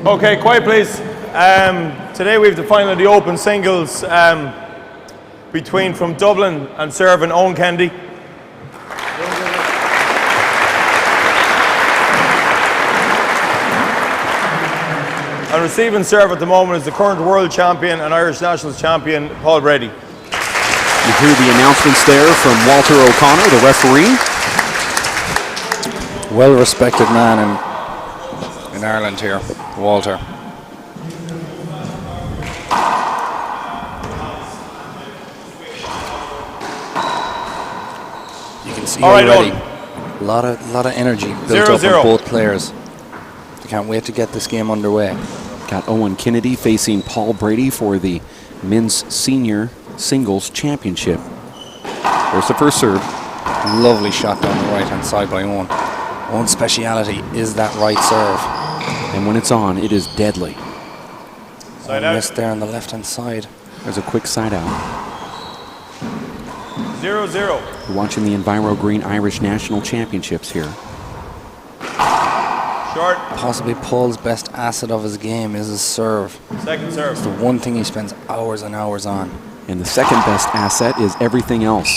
Okay, quiet please. Today we have the final of the open singles between from Dublin and serving Owen Kennedy. And receiving serve at the moment is the current world champion and Irish Nationals champion, Paul Brady. You hear the announcements there from Walter O'Connor, the referee. Well-respected man in Ireland here, Walter. You can see already a lot of energy built up on both players. They can't wait to get this game underway. Got Owen Kennedy facing Paul Brady for the men's senior singles championship. There's the first serve. Lovely shot down the right-hand side by Owen. Owen's speciality is that right serve. And when it's on, it is deadly. Side out. Missed there on the left-hand side. There's a quick side out. 0-0. You're watching the Enviro Green Irish National Championships here. Short. Possibly Paul's best asset of his game is his serve. Second serve. It's the one thing he spends hours and hours on. And the second best asset is everything else.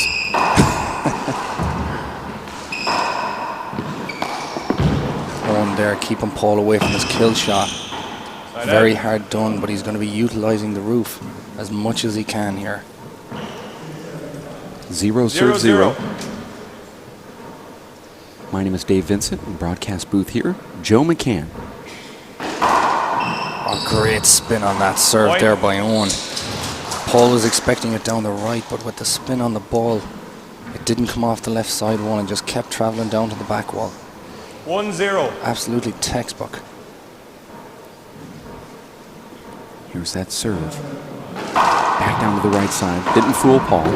Owen there, keeping Paul away from his kill shot. Very hard done, but he's going to be utilizing the roof as much as he can here. 0-0. My name is Dave Vincent, in broadcast booth here. Joe McCann. A great spin on that serve there by Owen. Paul was expecting it down the right, but with the spin on the ball, it didn't come off the left side wall and just kept traveling down to the back wall. 1-0. Absolutely textbook. Here's that serve. Back down to the right side. Didn't fool Paul.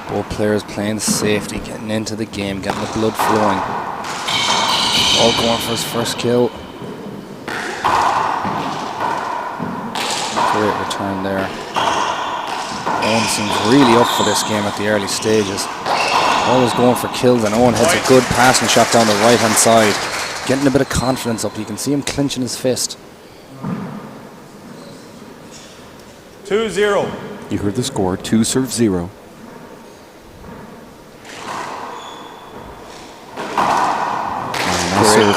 Both players playing safety, getting into the game, getting the blood flowing. All going for his first kill. Great return there. Owen seems really up for this game at the early stages. Always going for kills, and Owen hits a good passing shot down the right-hand side. Getting a bit of confidence up. You can see him clenching his fist. 2-0. You heard the score, 2-0.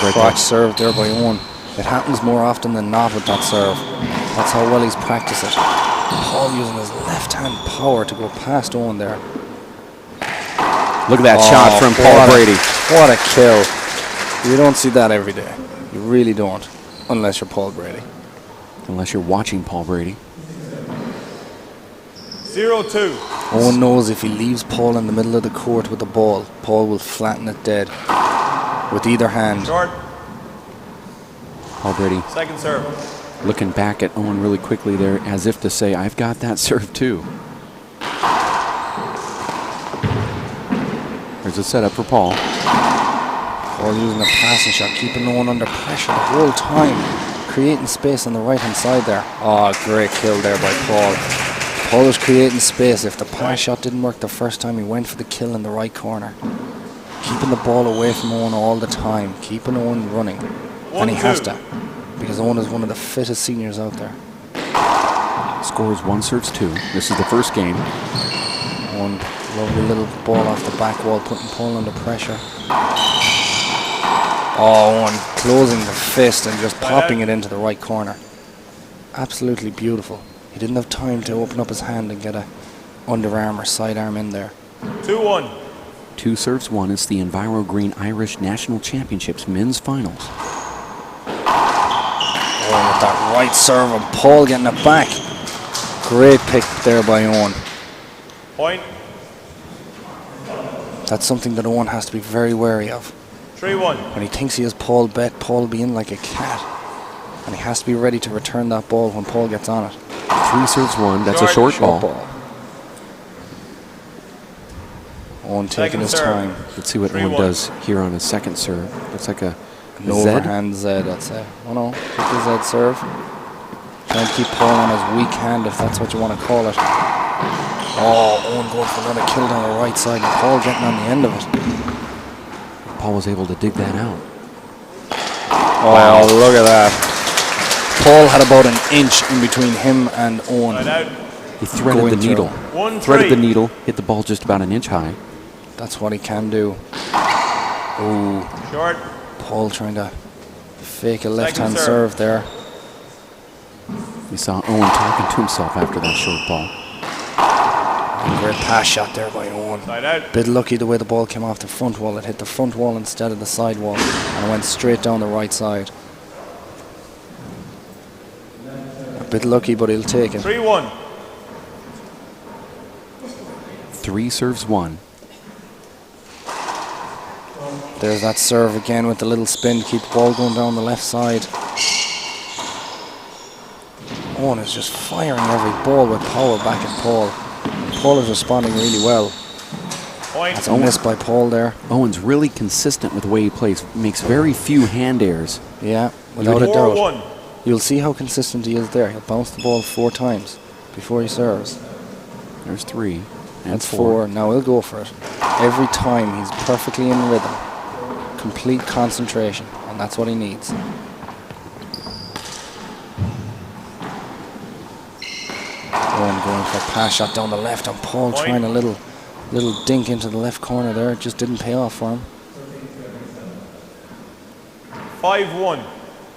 Great crotch serve there by Owen. It happens more often than not with that serve. That's how well he's practiced it. Paul using his left-hand power to go past Owen there. Look at that shot from Paul Brady. What a kill. You don't see that every day. You really don't, unless you're Paul Brady. Unless you're watching Paul Brady. 0-2. Owen knows if he leaves Paul in the middle of the court with the ball, Paul will flatten it dead with either hand. Short. Paul Brady. Second serve. Looking back at Owen really quickly there, as if to say, I've got that serve too. There's a setup for Paul. Paul using a passing shot, keeping Owen under pressure the whole time, creating space on the right-hand side there. Oh, great kill there by Paul. Paul was creating space. If the pass shot didn't work the first time, he went for the kill in the right corner. Keeping the ball away from Owen all the time, keeping Owen running. And he has to, because Owen is one of the fittest seniors out there. Score is 1-2. This is the first game. One lovely little ball off the back wall, putting Paul under pressure. Oh, Owen closing the fist and just popping it into the right corner. Absolutely beautiful. He didn't have time to open up his hand and get a underarm or sidearm in there. 2-1. 2-1. It's the Enviro Green Irish National Championships men's finals. Oh, with that right serve and Paul getting it back. Great pick there by Owen. Point. That's something that Owen has to be very wary of. 3-1. When he thinks he has Paul bet, Paul will be in like a cat. And he has to be ready to return that ball when Paul gets on it. 3-1. That's a short ball. Owen taking his time. Let's see what Owen does here on his second serve. Looks like an overhand Z, I'd say. Oh no, keep the Z serve. Trying to keep Paul on his weak hand, if that's what you want to call it. Oh, Owen going for another kill down the right side, and Paul getting on the end of it. Paul was able to dig that out. Oh, look at that. Paul had about an inch in between him and Owen. Right out. He threaded the needle. 1-3. Threaded the needle, hit the ball just about an inch high. That's what he can do. Oh, Short. Paul trying to fake a left-hand serve. serve there. You saw Owen talking to himself after that short ball. Great pass shot there by Owen. Side out. Bit lucky the way the ball came off the front wall. It hit the front wall instead of the side wall, and it went straight down the right side. A bit lucky, but he'll take it. 3-1. 3 serves 1. There's that serve again with the little spin to keep the ball going down the left side. Owen is just firing every ball with power back at Paul. Paul is responding really well. Point. That's a miss by Paul there. Owen's really consistent with the way he plays. Makes very few hand airs. Yeah, without a doubt. 4-1. You'll see how consistent he is there. He'll bounce the ball 4 times before he serves. There's 3. And That's 4. Now he'll go for it. Every time he's perfectly in rhythm. Complete concentration, and that's what he needs. Owen going for a pass shot down the left, and Paul Point. trying a little dink into the left corner there. It just didn't pay off for him. 5-1.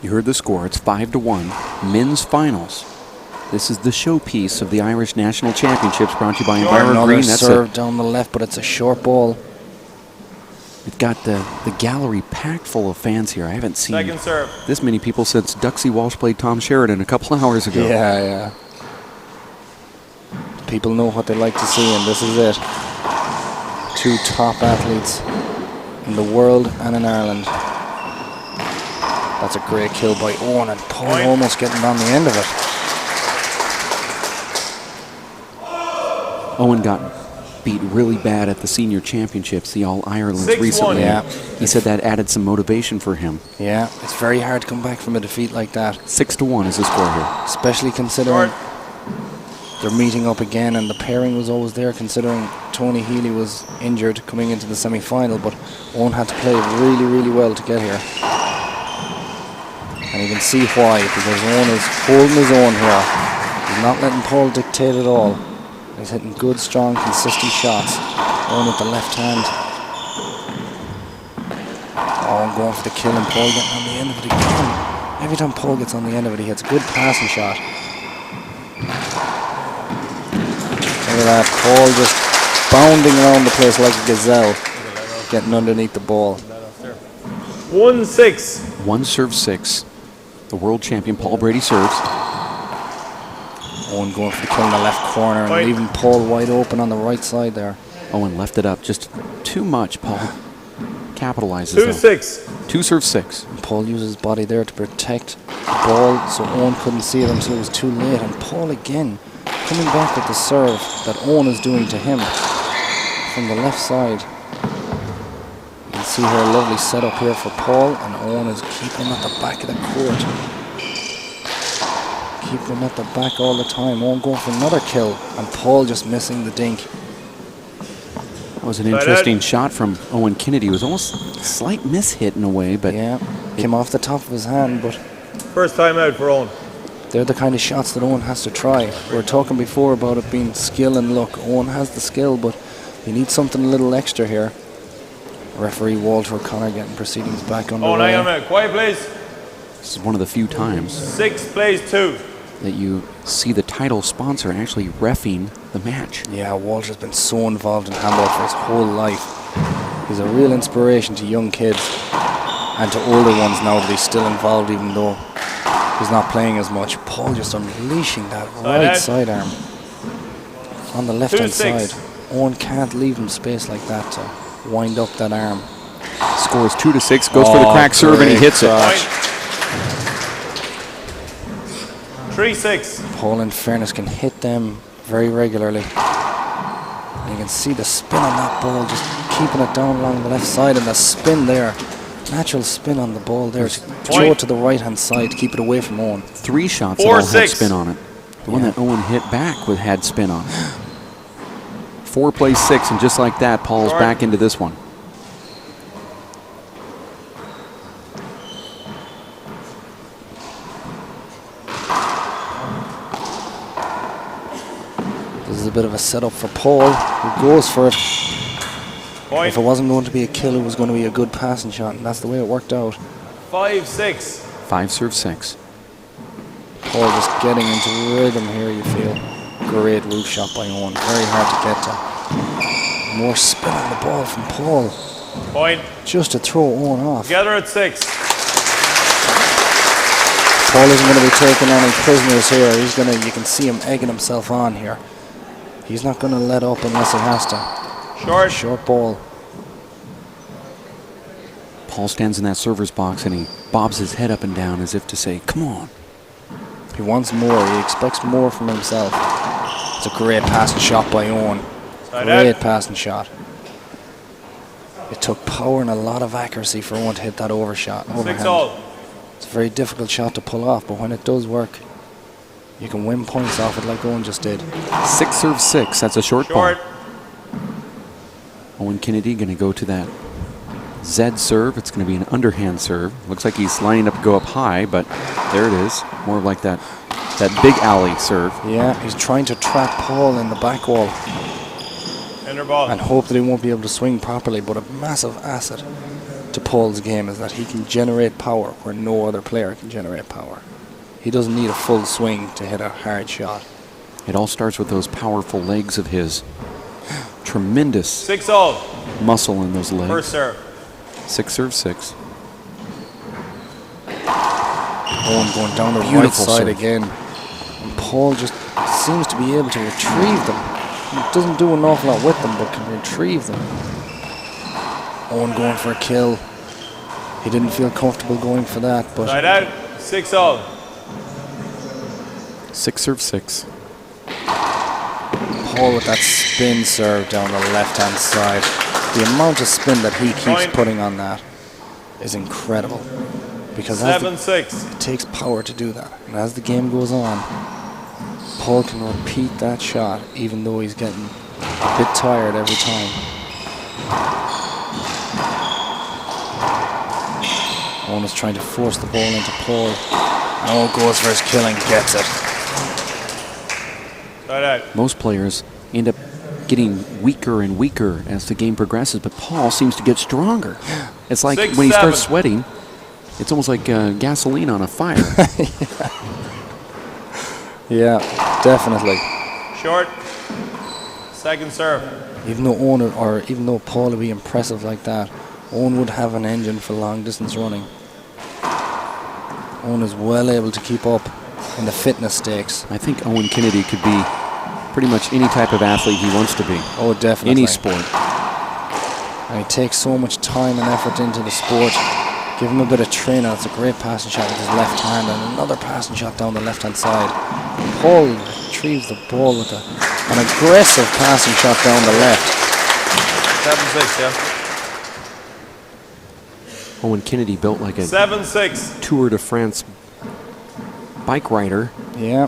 You heard the score. It's 5-1. Men's finals. This is the showpiece of the Irish National Championships, brought to you by Enviro Another Green. That's serve down the left, but it's a short ball. We've got the gallery packed full of fans here. I haven't seen Second serve. this many people since Duxie Walsh played Tom Sheridan a couple of hours ago. Yeah. People know what they like to see, and this is it. 2 top athletes in the world and in Ireland. That's a great kill by Owen, and Paul Point. almost getting on the end of it. Owen got beat really bad at the senior championships, the All-Irelands 6-1. recently. Yeah. He said that added some motivation for him. Yeah, it's very hard to come back from a defeat like that, 6-1 is the score here. especially considering Short. they're meeting up again, and the pairing was always there considering Tony Healy was injured coming into the semi-final, but Owen had to play really, really well to get here. And you can see why, because Owen is holding his own here. He's not letting Paul dictate at all. He's hitting good, strong, consistent shots. Owen with the left hand. Oh, going for the kill, and Paul getting on the end of it again. Every time Paul gets on the end of it, he hits a good passing shot. Look at that, Paul just bounding around the place like a gazelle, getting underneath the ball. 1-6. 1 serve 6. The world champion Paul Brady serves. Owen going for the kill in the left corner and Point. leaving Paul wide open on the right side there. Owen left it up just too much. Paul capitalizes though. 2-6. 2 serve 6. And Paul uses his body there to protect the ball, so Owen couldn't see it until it was too late. And Paul again coming back with the serve that Owen is doing to him from the left side. You can see here a lovely setup here for Paul, and Owen is keeping him at the back of the court. Keeping him at the back all the time. Owen going for another kill, and Paul just missing the dink. That was an interesting shot from Owen Kennedy. It was almost a slight mishit in a way, but Yeah, came off the top of his hand, but First time out for Owen. they're the kind of shots that Owen has to try. We were talking before about it being skill and luck. Owen has the skill, but he needs something a little extra here. Referee Walter O'Connor getting proceedings back Owen, underway. hang on a minute. Quiet, please. this is one of the few times 6 plays 2. that you see the title sponsor actually reffing the match. Yeah, Walter's been so involved in handball for his whole life. He's a real inspiration to young kids and to older ones now that he's still involved, even though he's not playing as much. Paul just unleashing that right out. sidearm on the left-hand 2-6. side. Owen can't leave him space like that to wind up that arm. Score is 2-6. Goes for the crack serve and he hits it. Point. 3-6. Paul, in fairness, can hit them very regularly. And you can see the spin on that ball, just keeping it down along the left side, and the spin there. Natural spin on the ball there to throw it to the right-hand side to keep it away from Owen. 3 shots that all had 4-6. spin on it. The one that Owen hit back had spin on it. 4 plays 6, and just like that, Paul's back into this one. bit of a setup for Paul, who goes for it. Point. If it wasn't going to be a kill, it was going to be a good passing shot, and that's the way it worked out. 5-6. 5-6. Paul just getting into rhythm here, you feel. Great roof shot by Owen. Very hard to get to. More spin on the ball from Paul. Point. Just to throw Owen off. Together at 6. Paul isn't going to be taking any prisoners here. He's going to, you can see him egging himself on here. He's not going to let up unless he has to. Short. Short ball. Paul stands in that server's box and he bobs his head up and down as if to say, come on. He wants more. He expects more from himself. It's a great passing shot by Owen. Great passing shot. It took power and a lot of accuracy for Owen to hit that overshot. 6-all. It's a very difficult shot to pull off, but when it does work, you can win points off it like Owen just did. 6-6. That's a short ball. Owen Kennedy going to go to that Z serve. It's going to be an underhand serve. Looks like he's lining up to go up high, but there it is. More like that big alley serve. Yeah, he's trying to trap Paul in the back wall and hope that he won't be able to swing properly. But a massive asset to Paul's game is that he can generate power where no other player can generate power. He doesn't need a full swing to hit a hard shot. It all starts with those powerful legs of his. Tremendous 6-all. muscle in those legs. First serve. 6-6. Owen going down the right side again. And Paul just seems to be able to retrieve them. He doesn't do an awful lot with them, but can retrieve them. Owen going for a kill. He didn't feel comfortable going for that, but Side out. 6-all. 6-6. Paul with that spin serve down the left-hand side. The amount of spin that he keeps putting on that is incredible. Because 7-6. it takes power to do that. And as the game goes on, Paul can repeat that shot even though he's getting a bit tired every time. Owen is trying to force the ball into Paul. And Owen goes for his kill and gets it. Side out. Most players end up getting weaker and weaker as the game progresses, but Paul seems to get stronger. It's like 6-7. when he starts sweating, it's almost like gasoline on a fire. Yeah, definitely. Short. Second serve. Even though Owen or even though Paul would be impressive like that, Owen would have an engine for long distance running. Owen is well able to keep up in the fitness stakes. I think Owen Kennedy could be pretty much any type of athlete he wants to be. Oh, definitely. Any sport. And he takes so much time and effort into the sport. Give him a bit of training. It's a great passing shot with his left hand and another passing shot down the left-hand side. Paul retrieves the ball with an aggressive passing shot down the left. 7-6, yeah. Owen Kennedy built like a 7-6. Tour de France bike rider. Yeah.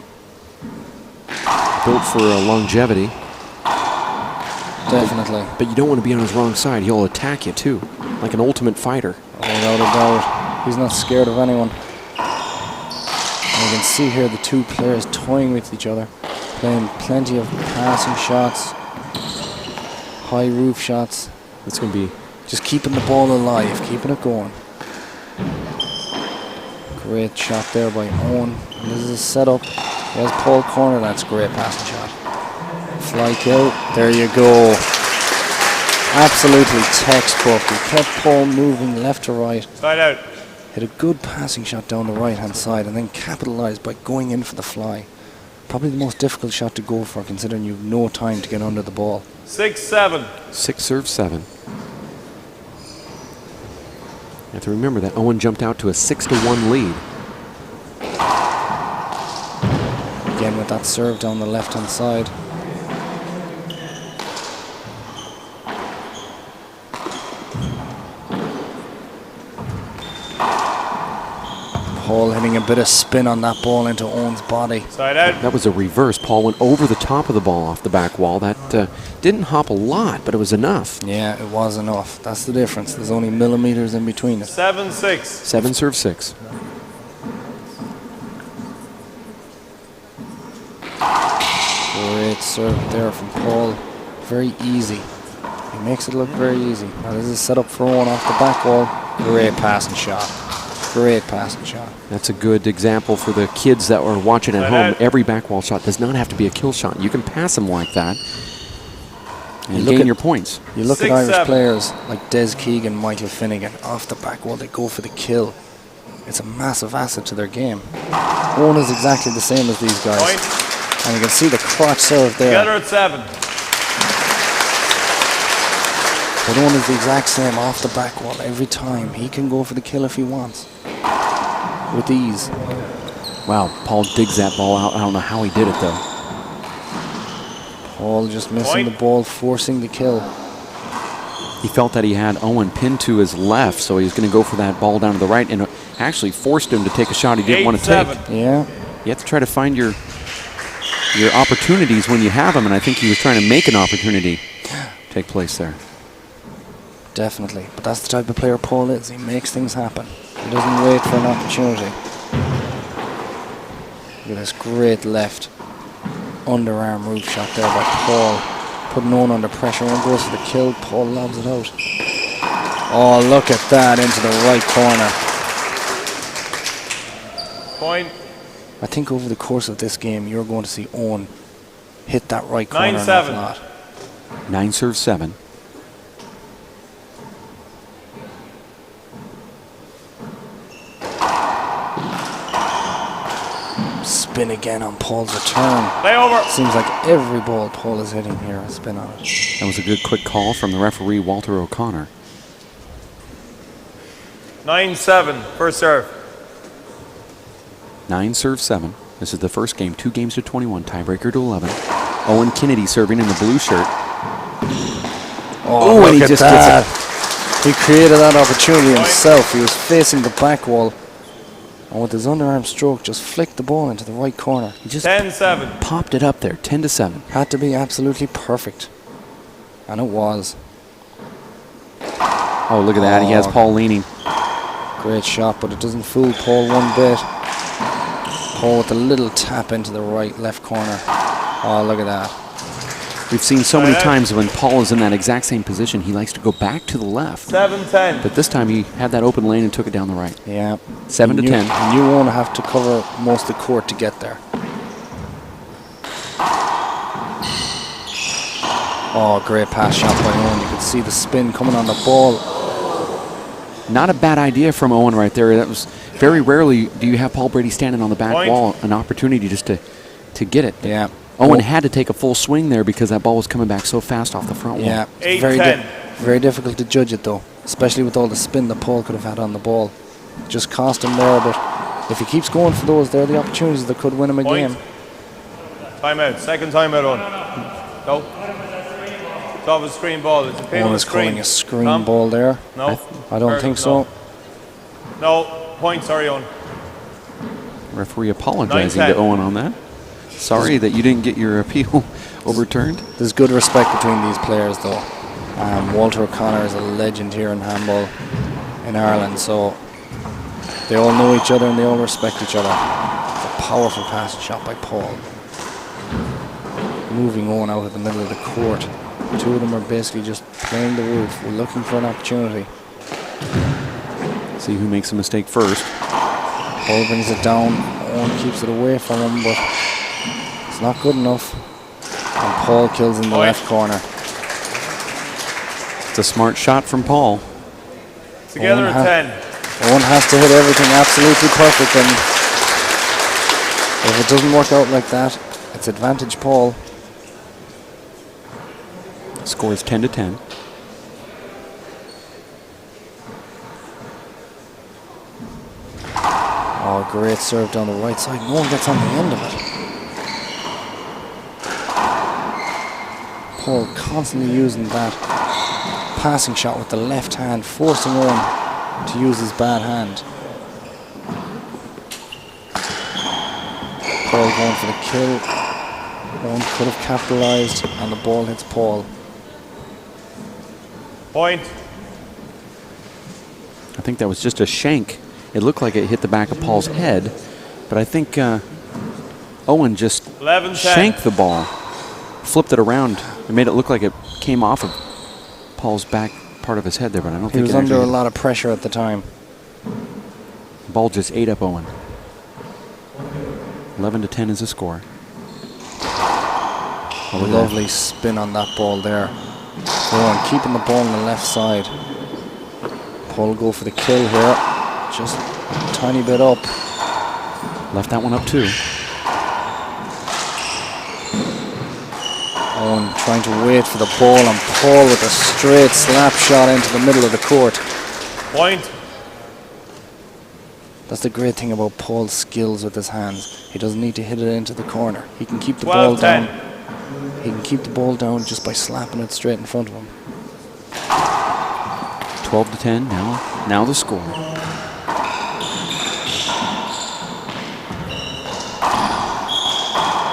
Built for longevity. Definitely. But you don't want to be on his wrong side. He'll attack you too, like an ultimate fighter. Without a doubt. He's not scared of anyone. And you can see here the two players toying with each other, playing plenty of passing shots, high roof shots. It's going to be just keeping the ball alive, keeping it going. Great shot there by Owen. And this is a setup. He has Paul corner. That's a great passing shot. Fly kill. There you go. Absolutely textbook. He kept Paul moving left to right. Side out. Hit a good passing shot down the right-hand side and then capitalized by going in for the fly. Probably the most difficult shot to go for considering you have no time to get under the ball. 6-7. 6-7. You have to remember that Owen jumped out to a 6-1 lead. Again with that serve down the left-hand side. Paul hitting a bit of spin on that ball into Owen's body. Side out. That was a reverse. Paul went over the top of the ball off the back wall. That didn't hop a lot, but it was enough. Yeah, it was enough. That's the difference. There's only millimeters in between it. 7-6. 7-6. Great serve there from Paul. Very easy. He makes it look very easy. Now this is set up for Owen off the back wall. Great passing shot. Great passing shot. That's a good example for the kids that are watching at home. Every back wall shot does not have to be a kill shot. You can pass them like that and gain your points. You look at Irish players like Des Keegan, Michael Finnegan, off the back wall, they go for the kill. It's a massive asset to their game. Owen is exactly the same as these guys. And you can see the crotch serve there. Together at 7. But Owen is the exact same off the back wall every time. He can go for the kill if he wants. With ease. Wow, Paul digs that ball out. I don't know how he did it though. Paul just missing the ball, forcing the kill. He felt that he had Owen pinned to his left, so he was going to go for that ball down to the right, and actually forced him to take a shot he didn't want to take. Yeah. You have to try to find your opportunities when you have them, and I think he was trying to make an opportunity take place there. Definitely. But that's the type of player Paul is. He makes things happen. He doesn't wait for an opportunity. Look at this great left underarm roof shot there by Paul. Putting Owen under pressure. Owen goes for the kill. Paul lobs it out. Oh, look at that into the right corner. Point. I think over the course of this game, you're going to see Owen hit that right corner. 9-7. 9-7. Spin again on Paul's return. Play over. Seems like every ball Paul is hitting here has spin on it. That was a good quick call from the referee, Walter O'Connor. 9-7. First serve. 9-7. This is the first game. 2 games to 21. Tiebreaker to 11. Owen Kennedy serving in the blue shirt. Oh, and he just gets it. He created that opportunity himself. He was facing the back wall. And with his underarm stroke, just flicked the ball into the right corner. He just 10-7. popped it up there, 10-7. Had to be absolutely perfect. And it was. Oh, look at that. He has Paul leaning. Great shot, but it doesn't fool Paul one bit. Paul with a little tap into the left corner. Oh, look at that. We've seen so many times when Paul is in that exact same position, he likes to go back to the left. 7-10. But this time he had that open lane and took it down the right. Yeah. 7-10. You won't have to cover most of the court to get there. Oh, great pass shot by Owen. You could see the spin coming on the ball. Not a bad idea from Owen right there. That was very rarely do you have Paul Brady standing on the back wall, an opportunity just to get it. Yeah. Owen had to take a full swing there because that ball was coming back so fast off the front wall. Yeah. 8-10. Very difficult to judge it though, especially with all the spin that Paul could have had on the ball. Just cost him there, but if he keeps going for those, they're the opportunities that could win him a game. Timeout. Second timeout on. No. It's off a screen ball. It's a pin on Owen the is screen. calling a screen ball there. No. I don't think so. No. Point, sorry, Owen. Referee apologizing 9-10. to Owen on that. Sorry that you didn't get your appeal overturned. There's good respect between these players though. Walter O'Connor is a legend here in handball in Ireland, so they all know each other and they all respect each other. It's a powerful passing shot by Paul. Moving Owen out of the middle of the court. The two of them are basically just playing the roof. We're looking for an opportunity. See who makes a mistake first. Paul brings it down. Owen keeps it away from him, but it's not good enough. And Paul kills in the left corner. It's a smart shot from Paul. Together at 10. Owen has to hit everything absolutely perfect, and if it doesn't work out like that, it's advantage Paul. Score is 10-10. Oh, great serve down the right side. No one gets on the end of it. Paul constantly using that passing shot with the left hand, forcing Owen to use his bad hand. Paul going for the kill. Owen could have capitalized, and the ball hits Paul. Point. I think that was just a shank. It looked like it hit the back of Paul's head, but I think Owen just 11-10. shanked the ball flipped it around and made it look like it came off of Paul's back part of his head there, but I don't He think was it under a actually- lot of pressure at the time. Ball just ate up Owen. 11-10 is the score. A lovely spin on that ball there. Owen keeping the ball on the left side. Paul go for the kill here. Just a tiny bit up. Left that one up too. Owen trying to wait for the ball, and Paul with a straight slap shot into the middle of the court. Point. That's the great thing about Paul's skills with his hands. He doesn't need to hit it into the corner. He can keep the ball 12-10. down. He can keep the ball down just by slapping it straight in front of him. 12-10 now the score.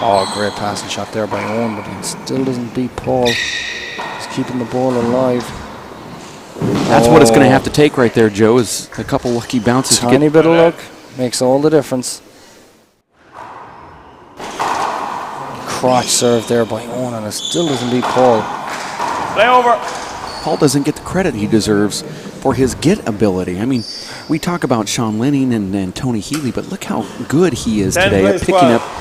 Oh, great passing shot there by Owen, but he still doesn't beat Paul. He's keeping the ball alive. That's what it's going to have to take right there, Joe, is a couple lucky bounces. to Tiny get bit of luck makes all the difference. Crotch serve there by Owen, and it still doesn't beat Paul. Play over. Paul doesn't get the credit he deserves for his get ability. I mean, we talk about Sean Lenning and Tony Healy, but look how good he is 10 today at plays picking 12. up.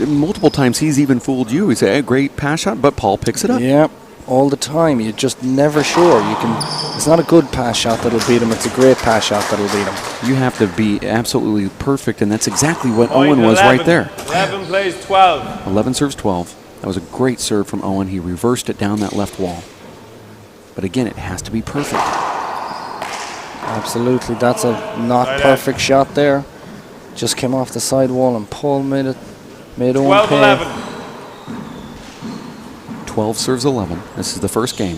Multiple times he's even fooled you. He said, hey, great pass shot, but Paul picks it up. Yeah, all the time. You're just never sure. It's not a good pass shot that'll beat him. It's a great pass shot that'll beat him. You have to be absolutely perfect, and that's exactly what Point Owen was 11. right there. 11 plays 12. 11 serves 12. That was a great serve from Owen. He reversed it down that left wall. But again, it has to be perfect. Absolutely. That's a not perfect shot there. Just came off the side wall, and Paul made Owen pay. 12-11. 12 serves 11. This is the first game.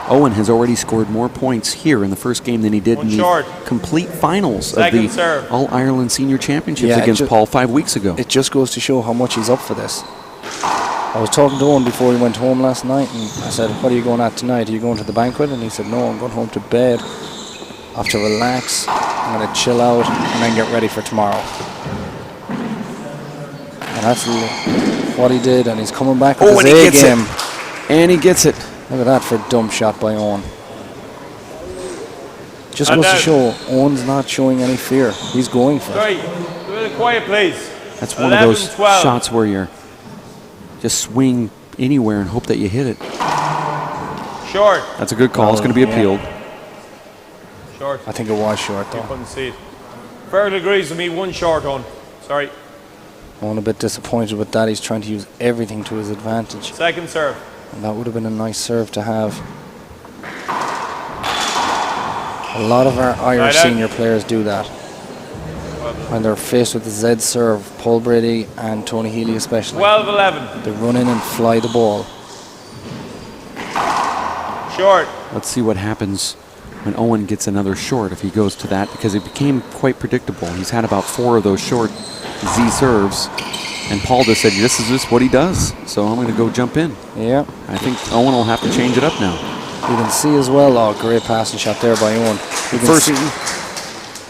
Owen has already scored more points here in the first game than he did One in short. the complete finals Second of the serve. All-Ireland Senior Championships Yeah, against Paul 5 weeks ago. It just goes to show how much he's up for this. I was talking to Owen before he went home last night, and I said, what are you going at tonight? Are you going to the banquet? And he said, no, I'm going home to bed. I have to relax. I'm going to chill out and then get ready for tomorrow. And that's what he did, and he's coming back with his A game. And he gets it. Look at that for a dumb shot by Owen. Just And goes to now- show Owen's not showing any fear. He's going for it. Sorry. Do it quiet, please. That's one of those 11-12. shots where you're just swing anywhere and hope that you hit it. Short. That's a good call. It's going to be Yeah. appealed. Short. I think it was short, You though. couldn't see it. Fergal agrees with me. One short on. Sorry. Owen a bit disappointed with that. He's trying to use everything to his advantage. Second serve. And that would have been a nice serve to have. A lot of our Irish Right out. senior players do that. When they're faced with the Z serve, Paul Brady and Tony Healy especially. 12-11. They run in and fly the ball. Short. Let's see what happens when Owen gets another short if he goes to that, because it became quite predictable. He's had about 4 of those short Z serves, and Paul just said, this is just what he does, so I'm going to go jump in. Yeah. I think Owen will have to change it up now. You can see as well, oh, great passing shot there by Owen.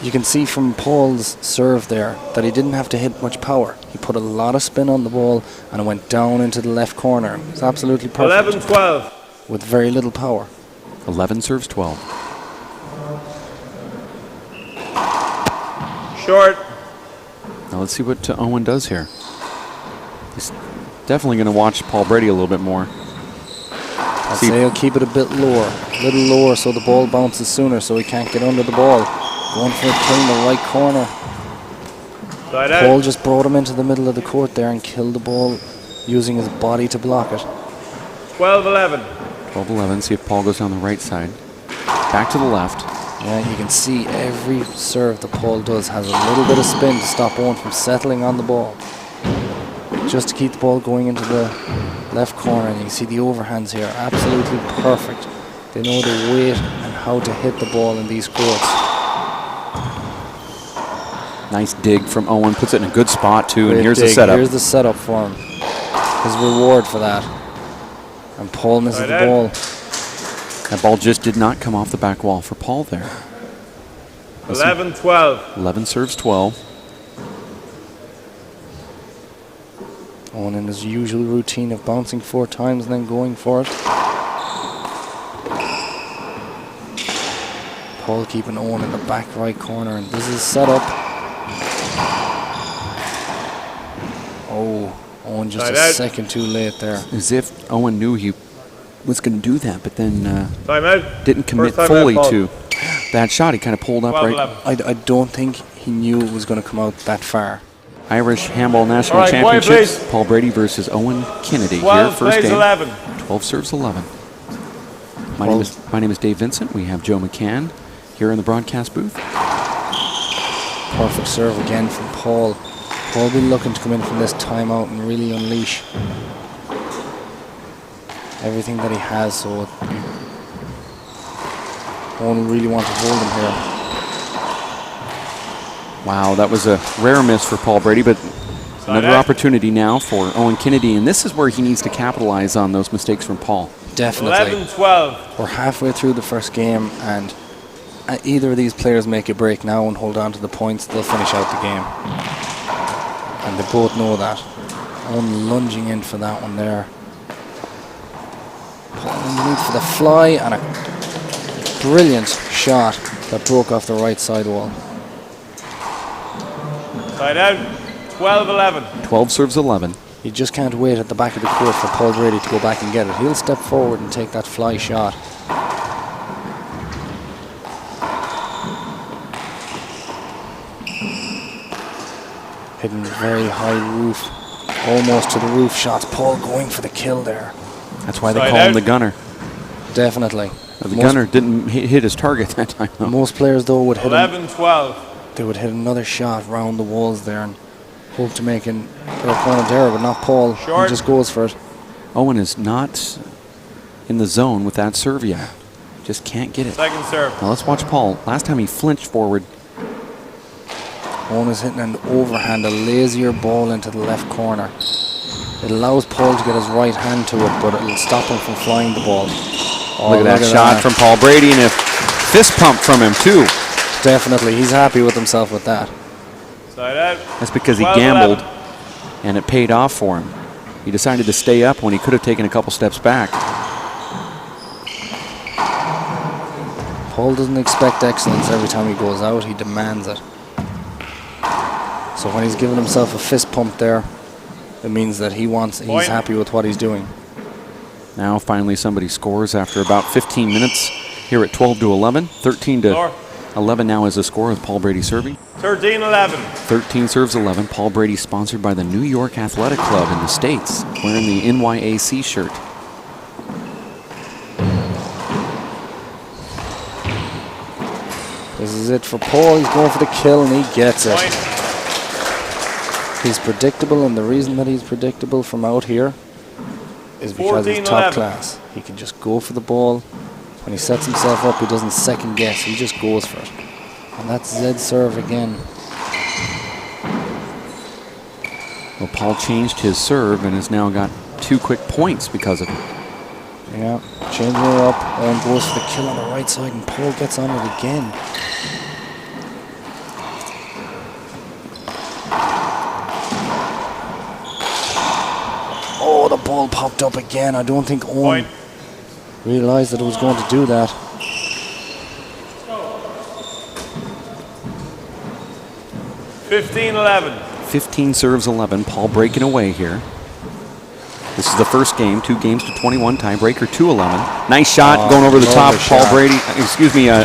You can see from Paul's serve there that he didn't have to hit much power. He put a lot of spin on the ball and it went down into the left corner. It's absolutely perfect 11-12. with very little power. 11 serves 12. Short. Now let's see what Owen does here. He's definitely going to watch Paul Brady a little bit more. I'd say he'll keep it a bit lower, so the ball bounces sooner, so he can't get under the ball. Going for a kill in the right corner. Side Paul out. just brought him into the middle of the court there and killed the ball using his body to block it. 12-11. 12-11. See if Paul goes down the right side. Back to the left. Yeah, you can see every serve that Paul does has a little bit of spin to stop Owen from settling on the ball. Just to keep the ball going into the left corner, and you can see the overhands here, absolutely perfect. They know the weight and how to hit the ball in these courts. Nice dig from Owen. Puts it in a good spot, too, and Great here's the dig. setup. Here's the setup for him. His reward for that. And Paul misses the Right ball. That ball just did not come off the back wall for Paul there. 11-12. 11 serves 12. Owen in his usual routine of bouncing 4 times and then going for it. Paul keeping Owen in the back right corner, and this is set up. Oh, Owen just a second too late there. As if Owen knew he was going to do that, but then didn't commit First fully timeout, to that shot. He kind of pulled up 12, right. 11. I don't think he knew it was going to come out that far. Irish Handball National All right, quiet, Championships. please. Paul Brady versus Owen Kennedy 12 here. First plays game. 11. 12 serves 11. My name is Dave Vincent. We have Joe McCann here in the broadcast booth. Perfect serve again from Paul. Paul will be looking to come in from this timeout and really unleash everything that he has. So Owen really want to hold him here. Wow, that was a rare miss for Paul Brady, but another opportunity now for Owen Kennedy, and this is where he needs to capitalize on those mistakes from Paul. Definitely. 11-12. We're halfway through the first game, and either of these players make a break now and hold on to the points, they'll finish out the game. And they both know that. Owen lunging in for that one there. Paul underneath for the fly, and a brilliant shot that broke off the right sidewall. Side out. 12-11. 12 serves 11. You just can't wait at the back of the court for Paul Brady to go back and get it. He'll step forward and take that fly shot. Hitting very high roof, almost to the roof shots. Paul going for the kill there. That's why they Side call him out. the gunner. Definitely. The gunner didn't hit his target that time, though. Most players, though, would hit 11-12. they would hit another shot round the walls there and hope to make their opponent error, but not Paul. Short. He just goes for it. Owen is not in the zone with that serve yet. Just can't get it. Second serve. Now let's watch Paul. Last time he flinched forward. Owen is hitting an overhand, a lazier ball into the left corner. It allows Paul to get his right hand to it, but it'll stop him from flying the ball. Oh, Look at that shot from Paul Brady, and a fist pump from him, too. Definitely. He's happy with himself with that. Side out. That's because he 12-11. gambled, and it paid off for him. He decided to stay up when he could have taken a couple steps back. Paul doesn't expect excellence every time he goes out. He demands it. So when he's giving himself a fist pump there, it means that he's happy with what he's doing. Now finally somebody scores after about 15 minutes here at 12-11. 13-11 now is the score with Paul Brady serving. 13-11. 13 serves 11. Paul Brady sponsored by the New York Athletic Club in the States, wearing the NYAC shirt. This is it for Paul. He's going for the kill and he gets it. Point. He's predictable, and the reason that he's predictable from out here is because he's top 14-11. class. He can just go for the ball. When he sets himself up, he doesn't second guess. He just goes for it. And that's Zed's serve again. Well, Paul changed his serve and has now got 2 quick points because of it. Yeah, changing it up. Owen goes for the kill on the right side, and Paul gets on it again. Oh, the ball popped up again. I don't think Owen Point. realized that it was going to do that. $15-11. 15 serves 11. Paul breaking away here. This is the first game, 2 games to 21, tiebreaker 2-11. Nice shot going over the top. Paul Brady,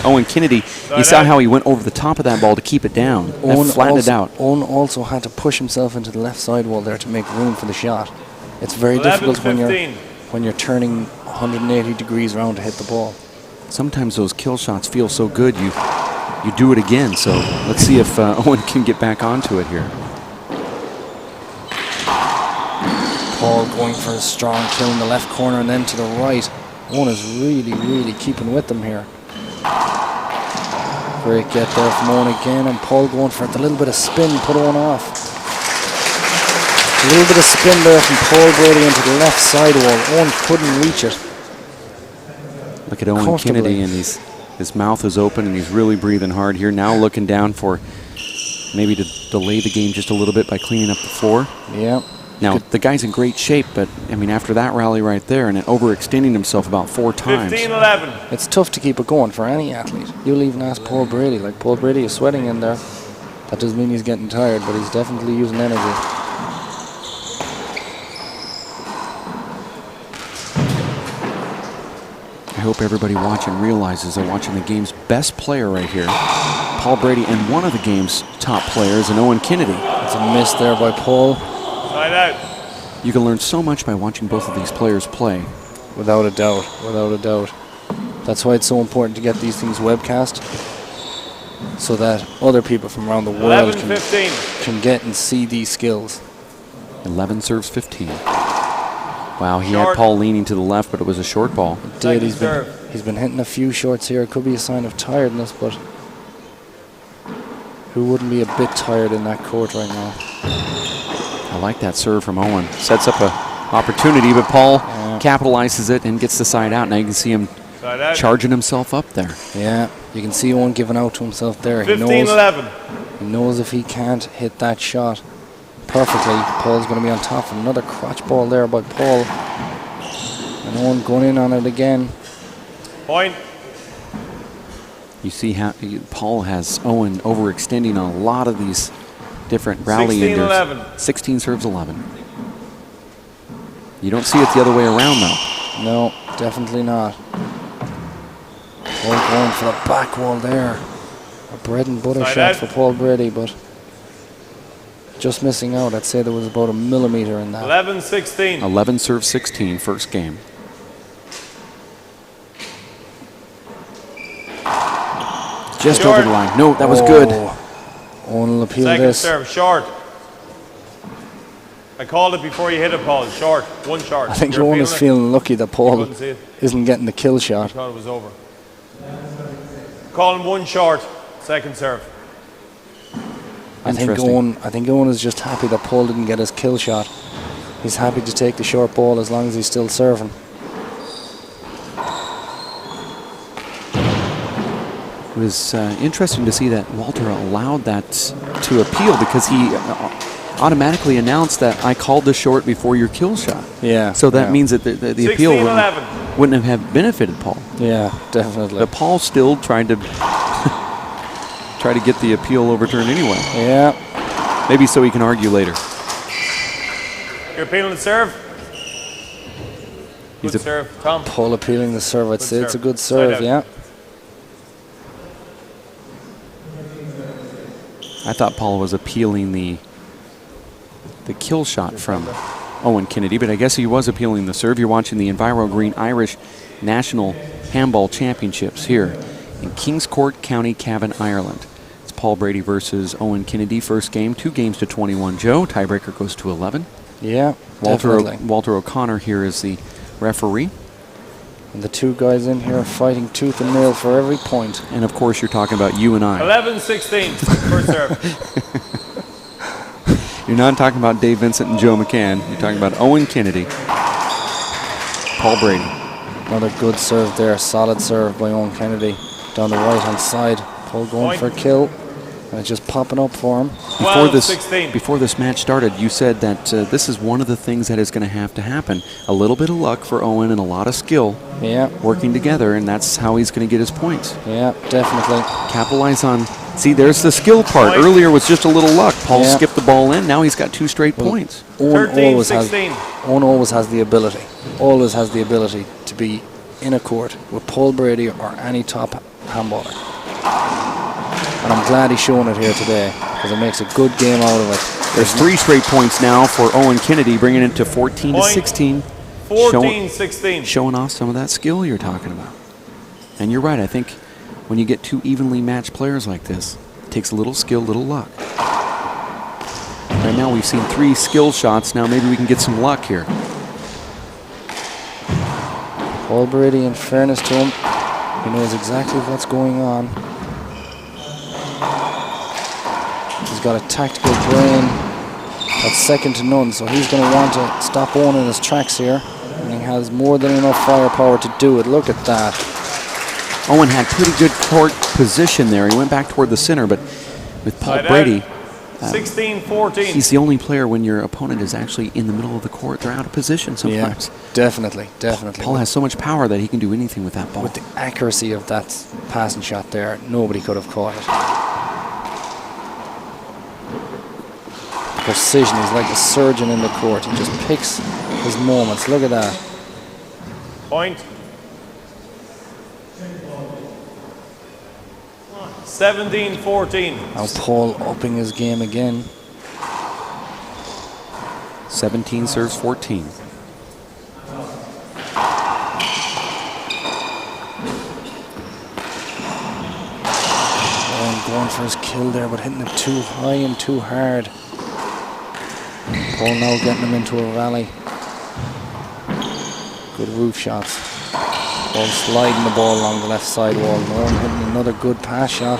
Owen Kennedy. You saw how he went over the top of that ball to keep it down. That flattened it out. Owen also had to push himself into the left sidewall there to make room for the shot. It's very difficult when you're turning 180 degrees around to hit the ball. Sometimes those kill shots feel so good, you do it again. So let's see if Owen can get back onto it here. Paul going for a strong kill in the left corner and then to the right. Owen is really, really keeping with them here. Great get there from Owen again, and Paul going for it. A little bit of spin, put Owen off. A little bit of spin there from Paul Brady into the left sidewall. Owen couldn't reach it. Look at Owen Kennedy, and his mouth is open and he's really breathing hard here. Now looking down for maybe to delay the game just a little bit by cleaning up the floor. Yeah. Now, the guy's in great shape, but, I mean, after that rally right there and overextending himself about 4 times. 15-11. It's tough to keep it going for any athlete. You'll even ask Paul Brady. Like, Paul Brady is sweating in there. That doesn't mean he's getting tired, but he's definitely using energy. I hope everybody watching realizes they're watching the game's best player right here, Paul Brady, and one of the game's top players, and Owen Kennedy. It's a miss there by Paul. Side out. You can learn so much by watching both of these players play. Without a doubt, without a doubt. That's why it's so important to get these things webcast, so that other people from around the world 11-15. can get and see these skills. 11 serves 15. Wow, he Short. had Paul leaning to the left, but it was a short ball. Did Second serve. he's been hitting a few shorts here. It could be a sign of tiredness, but who wouldn't be a bit tired in that court right now? I like that serve from Owen. Sets up a opportunity, but Paul capitalizes it and gets the side out. Now you can see him Side out. charging himself up there. Yeah, you can see Owen giving out to himself there. 15-11. He knows if he can't hit that shot perfectly, Paul's going to be on top. Another crotch ball there by Paul. And Owen going in on it again. Point. You see how Paul has Owen overextending on a lot of these different rally enders. 16-11. 16 serves 11. You don't see it the other way around, though. No, definitely not. Paul going for the back wall there. A bread and butter Side shot out. for Paul Brady, but just missing out. I'd say there was about a millimeter in that. 11-16. 11 serves 16, first game. Just Short. over the line. No, that was good. Owen will appeal Second this. serve. Short. I called it before you hit it, Paul. Short. One short. I think You're Owen is it? feeling lucky that Paul Couldn't see it. isn't getting the kill I shot. thought it was over. Calling one short. Second serve. I think Owen is just happy that Paul didn't get his kill shot. He's happy to take the short ball as long as he's still serving. It was interesting to see that Walter allowed that to appeal, because he automatically announced that I called the short before your kill shot. Yeah. So that means that the appeal 16-11. wouldn't have benefited Paul. Yeah, definitely. But Paul still tried to try to get the appeal overturned anyway. Yeah. Maybe so he can argue later. You're appealing the serve. He's Good a- serve, Tom. Paul appealing the serve. I'd Good say it's a serve. good Side serve, out. yeah. I thought Paul was appealing the kill shot from Owen Kennedy, but I guess he was appealing the serve. You're watching the Enviro Green Irish National Handball Championships here in Kings Court, County Cavan, Ireland. It's Paul Brady versus Owen Kennedy. First game, 2 games to 21. Joe, tiebreaker goes to 11. Yeah, definitely. Walter O'Connor here is the referee. And the two guys in here are fighting tooth and nail for every point. And of course, you're talking about you and I. 11-16. First serve. You're not talking about Dave Vincent and Joe McCann. You're talking about Owen Kennedy, Paul Brady. Another good serve there. Solid serve by Owen Kennedy. Down the right-hand side. Paul going for a kill. And it's just popping up for him. Before this match started, you said that this is one of the things that is going to happen. A little bit of luck for Owen and a lot of skill working together, and that's how he's going to get his points. Yeah, definitely. Capitalize on... See, there's the skill part. Earlier was just a little luck. Paul skipped the ball in. Now he's got 2 straight points. Owen 13-16. always has the ability. Always has the ability to be in a court with Paul Brady or any top handballer. And I'm glad he's showing it here today, because it makes a good game out of it. There's 3 straight points now for Owen Kennedy, bringing it to 14-16. 14-16. Showing off some of that skill you're talking about. And you're right. I think when you get 2 evenly matched players like this, it takes a little skill, little luck. Right now we've seen 3 skill shots. Now maybe we can get some luck here. Paul Brady, in fairness to him, he knows exactly what's going on. He's got a tactical brain that's second to none, so he's going to want to stop Owen in his tracks here. And he has more than enough firepower to do it. Look at that. Owen had pretty good court position there. He went back toward the center, but with Paul Side Brady 16-14. He's the only player when your opponent is actually in the middle of the court. They're out of position sometimes. Yeah, definitely. Paul has so much power that he can do anything with that ball. With the accuracy of that passing shot there, nobody could have caught it. Precision, he's like a surgeon in the court. He just picks his moments. Look at that. Point. 17-14. Now Paul upping his game again. 17 serves 14. Going for his kill there, but hitting it too high and too hard. Paul now getting him into a rally. Good roof shots. Paul sliding the ball along the left side wall. Owen hitting another good pass shot.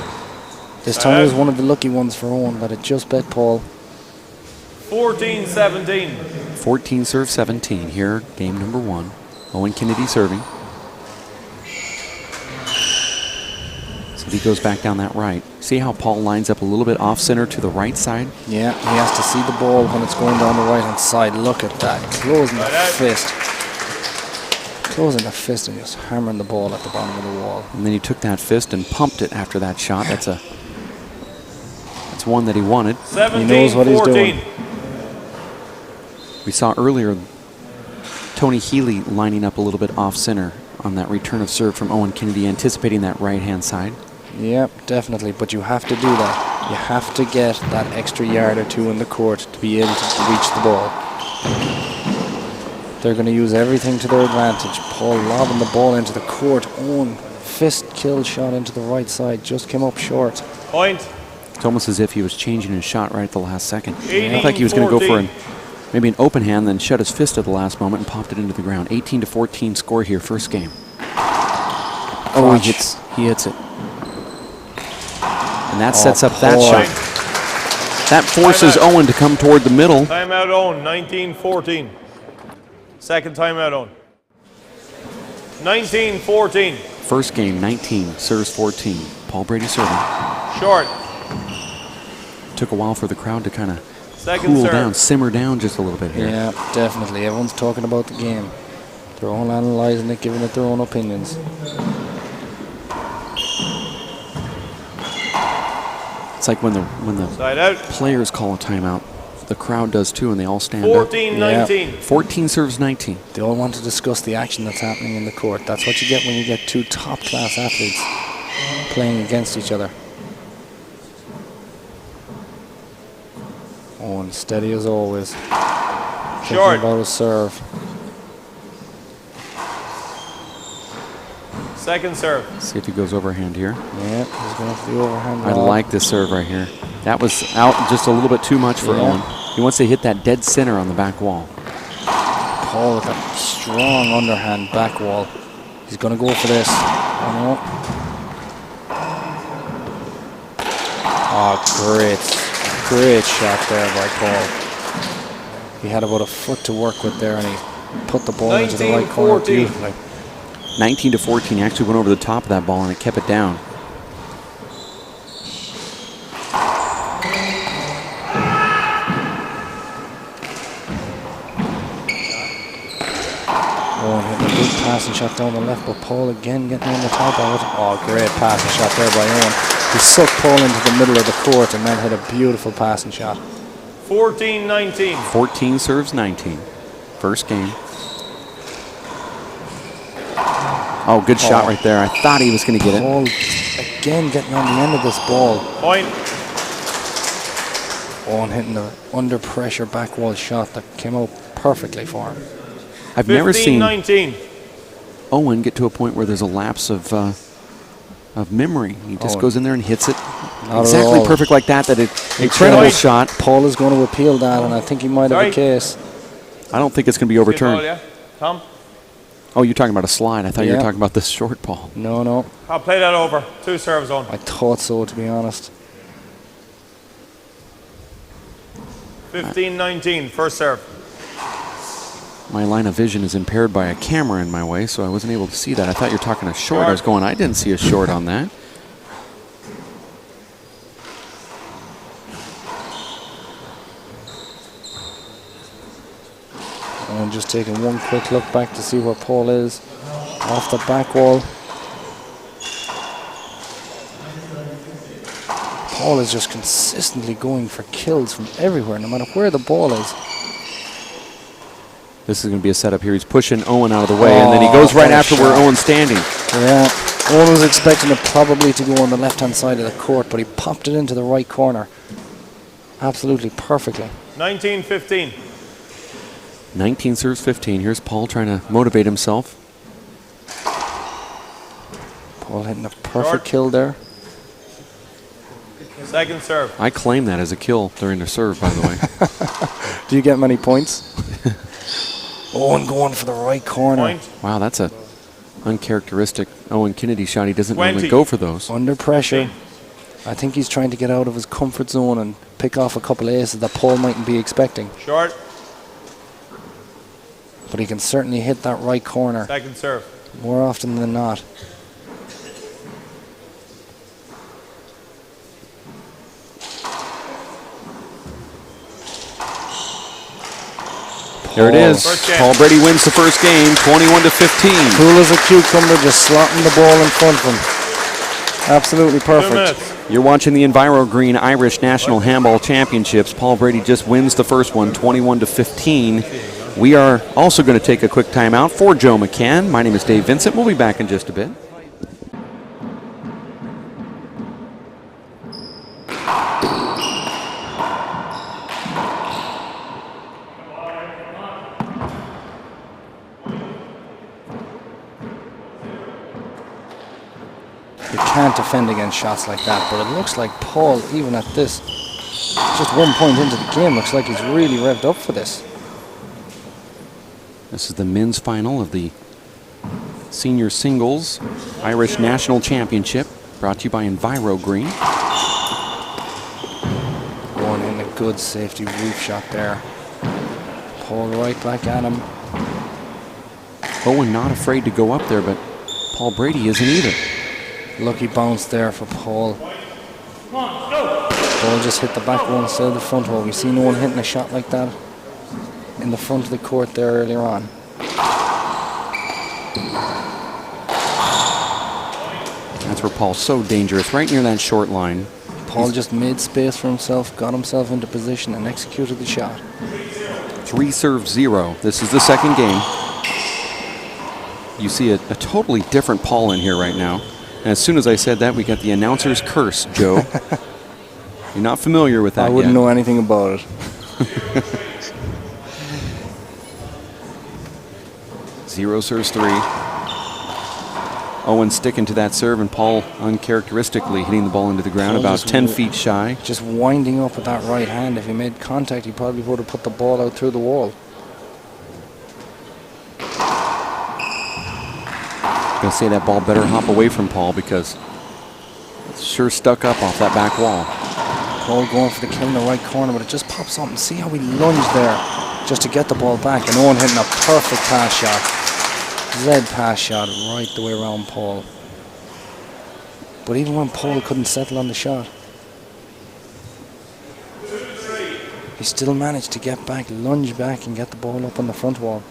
This time it was one of the lucky ones for Owen, but it just bet Paul. 14-17. 14 serve 17 here, game number 1. Owen Kennedy serving. So he goes back down that right. See how Paul lines up a little bit off center to the right side? Yeah, he has to see the ball when it's going down the right hand side. Look at that, closing the fist. Closing the fist and just hammering the ball at the bottom of the wall. And then he took that fist and pumped it after that shot. That's one that he wanted. 17-14. He knows what he's doing. We saw earlier Tony Healy lining up a little bit off center on that return of serve from Owen Kennedy, anticipating that right hand side. Yep, definitely, but you have to do that. You have to get that extra yard or two in the court to be able to reach the ball. They're going to use everything to their advantage. Paul lobbing the ball into the court. Owen, fist kill shot into the right side, just came up short. Point. It's almost as if he was changing his shot right at the last second. 18-14. Looked like he was going to go for maybe an open hand, then shut his fist at the last moment and popped it into the ground. 18-14 score here, first game. Oh, he hits it. And that sets up that shot. That forces Owen to come toward the middle. Timeout Owen, 19-14. Second timeout Owen. 19-14. First game, 19, serves 14. Paul Brady serving. Short. Took a while for the crowd to kind of Second cool serve. down, simmer down just a little bit here. Yeah, definitely. Everyone's talking about the game. They're all analysing it, giving it their own opinions. It's like when the Side out. players call a timeout, the crowd does too, and they all stand 14-19. up. 14 serves 19. They all want to discuss the action that's happening in the court. That's what you get when you get two top-class athletes playing against each other. Owen steady as always. Thinking Short. about his serve. Second serve. See if he goes overhand here. Yeah, he's going for the overhand. I lob. like this serve right here. That was out just a little bit too much for Owen. He wants to hit that dead center on the back wall. Paul with a strong underhand back wall. He's going to go for this. Oh no. Oh, great shot there by Paul. He had about a foot to work with there, and he put the ball into the right corner beautifully. 19-14, he actually went over the top of that ball and it kept it down. Oh, he had a good passing shot down the left, but Paul again getting on the top of it. Oh, great passing shot there by Owen. He sucked Paul into the middle of the court and then hit a beautiful passing shot. 14-19. 14 serves 19. First game. Oh, good shot right there. I thought he was going to get it. Paul again getting on the end of this ball. Point. Owen hitting the under pressure back wall shot that came out perfectly for him. I've never seen 15-19. Owen get to a point where there's a lapse of memory. He just goes in there and hits it exactly perfect like that. Incredible shot. Paul is going to appeal that, and I think he might have a case. I don't think it's going to be overturned. Ball, yeah. Tom? Oh, you're talking about a slide. I thought you were talking about this short ball. No. I'll play that over. Two serves on. I thought so, to be honest. 15-19. First serve. My line of vision is impaired by a camera in my way, so I wasn't able to see that. I thought you were talking a short. I was going, I didn't see a short on that. Owen just taking one quick look back to see where Paul is. Off the back wall. Paul is just consistently going for kills from everywhere, no matter where the ball is. This is going to be a setup here. He's pushing Owen out of the way, and then he goes right after where Owen's standing. Yeah, Owen was expecting it probably to go on the left-hand side of the court, but he popped it into the right corner. Absolutely perfectly. 19-15. 19 serves 15. Here's Paul trying to motivate himself. Paul hitting a perfect kill there. Second serve. I claim that as a kill during the serve, by the way. Do you get many points? Owen going for the right corner. Point. Wow, that's a uncharacteristic Owen Kennedy shot. He doesn't 20. normally go for those. Under pressure. I think he's trying to get out of his comfort zone and pick off a couple of aces that Paul mightn't be expecting. Short. But he can certainly hit that right corner Second serve. more often than not. There it is. First game. Paul Brady wins the first game, 21-15. Cool as a cucumber, just slotting the ball in front of him. Absolutely 2 perfect. minutes. You're watching the Enviro Green Irish National Handball Championships. Paul Brady just wins the first one, 21-15. We are also going to take a quick timeout for Joe McCann. My name is Dave Vincent. We'll be back in just a bit. You can't defend against shots like that, but it looks like Paul, even at this, just 1 point into the game, looks like he's really revved up for this. This is the men's final of the Senior Singles Irish National Championship, brought to you by Enviro Green. Going in a good safety roof shot there. Paul right back at him. Owen not afraid to go up there, but Paul Brady isn't either. Lucky bounce there for Paul. Paul just hit the back wall instead of the front wall. We've seen no one hitting a shot like that in the front of the court there earlier on. That's where Paul's so dangerous, right near that short line. Paul just made space for himself, got himself into position and executed the shot. 3-0. This is the second game. You see a totally different Paul in here right now. And as soon as I said that, we got the announcer's curse, Joe. You're not familiar with that I wouldn't yet. know anything about it. 0 serves 3. Owen sticking to that serve, and Paul uncharacteristically hitting the ball into the ground, Paul about just 10 feet shy. Just winding up with that right hand. If he made contact, he probably would have put the ball out through the wall. I'm going to say that ball better hop away from Paul because it's sure stuck up off that back wall. Paul going for the kill in the right corner, but it just pops up. And see how he lunged there just to get the ball back. And Owen hitting a perfect pass shot. Z pass shot right the way around Paul. But even when Paul couldn't settle on the shot, he still managed to get back, lunge back, and get the ball up on the front wall.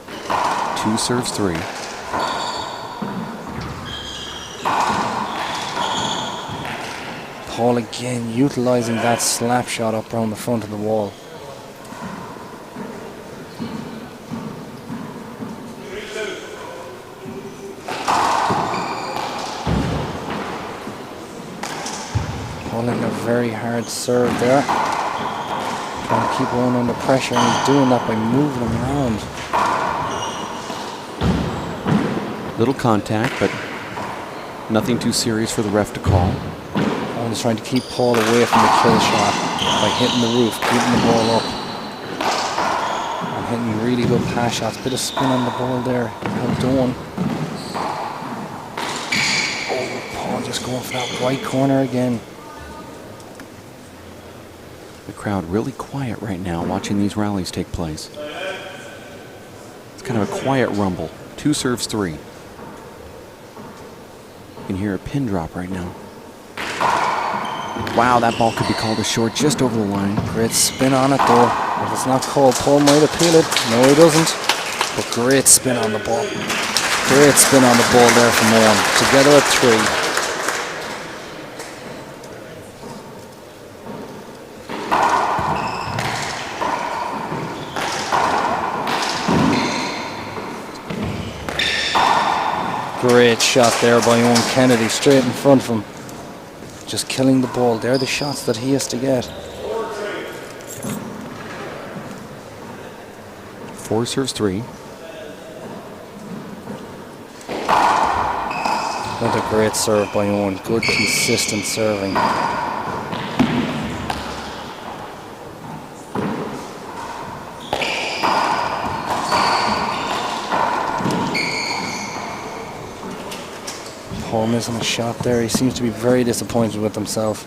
2 serves 3. Paul again utilizing that slap shot up around the front of the wall. Paul hitting a very hard serve there. Trying to keep Owen under pressure, and he's doing that by moving him around. Little contact, but nothing too serious for the ref to call. Owen's trying to keep Paul away from the kill shot by hitting the roof, keeping the ball up. And hitting really good pass shots. Bit of spin on the ball there. Helped Owen. Oh, Paul just going for that right corner again. The crowd really quiet right now watching these rallies take place. It's kind of a quiet rumble. 2 serves 3. You can hear a pin drop right now. Wow, that ball could be called a short just over the line. Great spin on it though. If it's not called, Paul might appeal it. No, he doesn't. But great spin on the ball. Great spin on the ball there from Owen. Together at 3. Great shot there by Owen Kennedy, straight in front of him. Just killing the ball. They're the shots that he has to get. 4 serves 3. Another great serve by Owen. Good, consistent serving. Paul missing a shot there. He seems to be very disappointed with himself.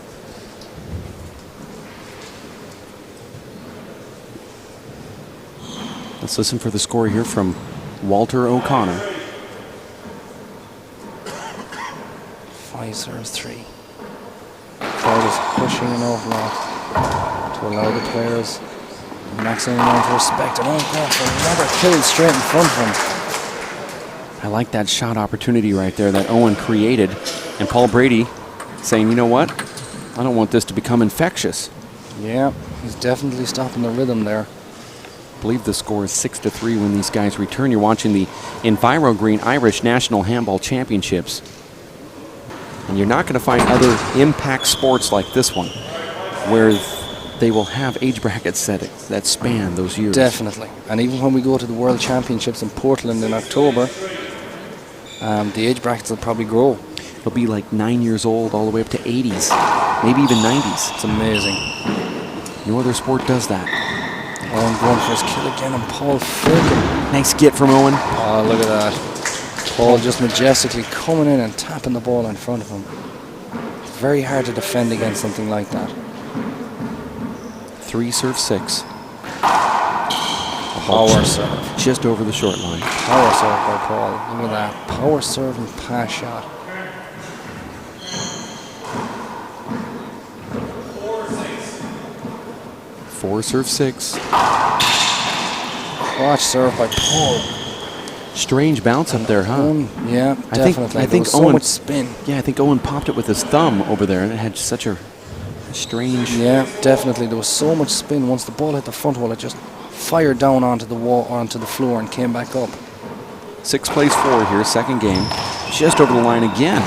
Let's listen for the score here from Walter O'Connor. 5 serves 3. Crowd is pushing an awful lot to allow the players maximum amount of respect. And Owen going for another kill straight in front of him. I like that shot opportunity right there that Owen created. And Paul Brady saying, you know what? I don't want this to become infectious. Yeah, he's definitely stopping the rhythm there. I believe the score is 6-3 when these guys return. You're watching the Enviro Green Irish National Handball Championships. And you're not going to find other impact sports like this one where they will have age brackets that span those years. Definitely. And even when we go to the World Championships in Portland in October, the age brackets will probably grow. It'll be like 9 years old all the way up to 80s, maybe even 90s. It's amazing. No other sport does that. Owen going for his kill again, and Paul faking. Nice get from Owen. Oh, look at that. Paul just majestically coming in and tapping the ball in front of him. It's very hard to defend against something like that. 3 serve 6. Power serve. Just over the short line. Power serve by Paul. Look at that. Power serve and pass shot. Four serve 6. Crotch serve by Paul. Strange bounce up there, huh? Yeah, definitely. I think so Owen, much spin. Yeah, I think Owen popped it with his thumb over there, and it had such a strange. Yeah, definitely. There was so much spin. Once the ball hit the front wall, it just fired down onto the wall, onto the floor, and came back up. 6 plays 4 here, second game. Just over the line again.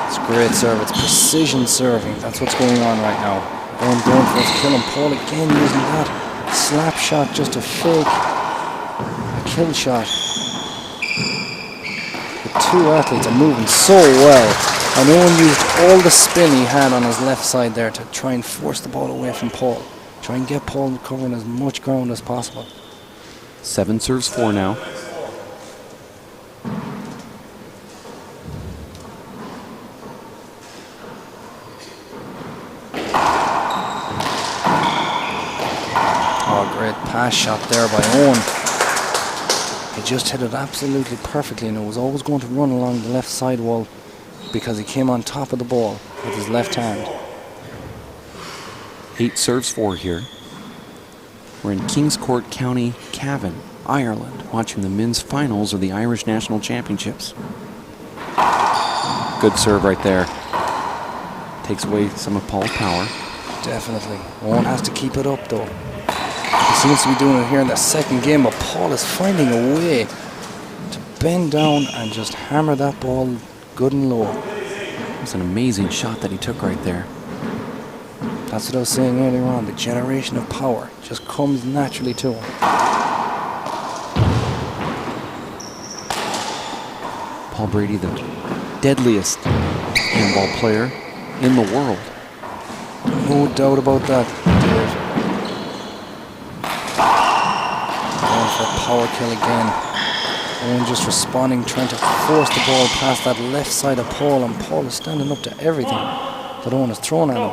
It's great serve. It's precision serving. That's what's going on right now. Owen going for his kill, and Paul again using that slap shot just to fake a kill shot. The two athletes are moving so well. And Owen used all the spin he had on his left side there to try and force the ball away from Paul. Try and get Paul covering as much ground as possible. 7 serves 4 now. Oh, great pass shot there by Owen. He just hit it absolutely perfectly, and it was always going to run along the left side wall because he came on top of the ball with his left hand. 8 serves 4 here. We're in Kingscourt, County Cavan, Ireland, watching the men's finals of the Irish National Championships. Good serve right there. Takes away some of Paul's power. Definitely. Owen has to keep it up, though. He seems to be doing it here in the second game, but Paul is finding a way to bend down and just hammer that ball good and low. It's an amazing shot that he took right there. That's what I was saying earlier on. The generation of power just comes naturally to him. Paul Brady, the deadliest handball player in the world. No doubt about that, Dave. Going for a power kill again. Owen just responding, trying to force the ball past that left side of Paul, and Paul is standing up to everything that Owen has thrown at him.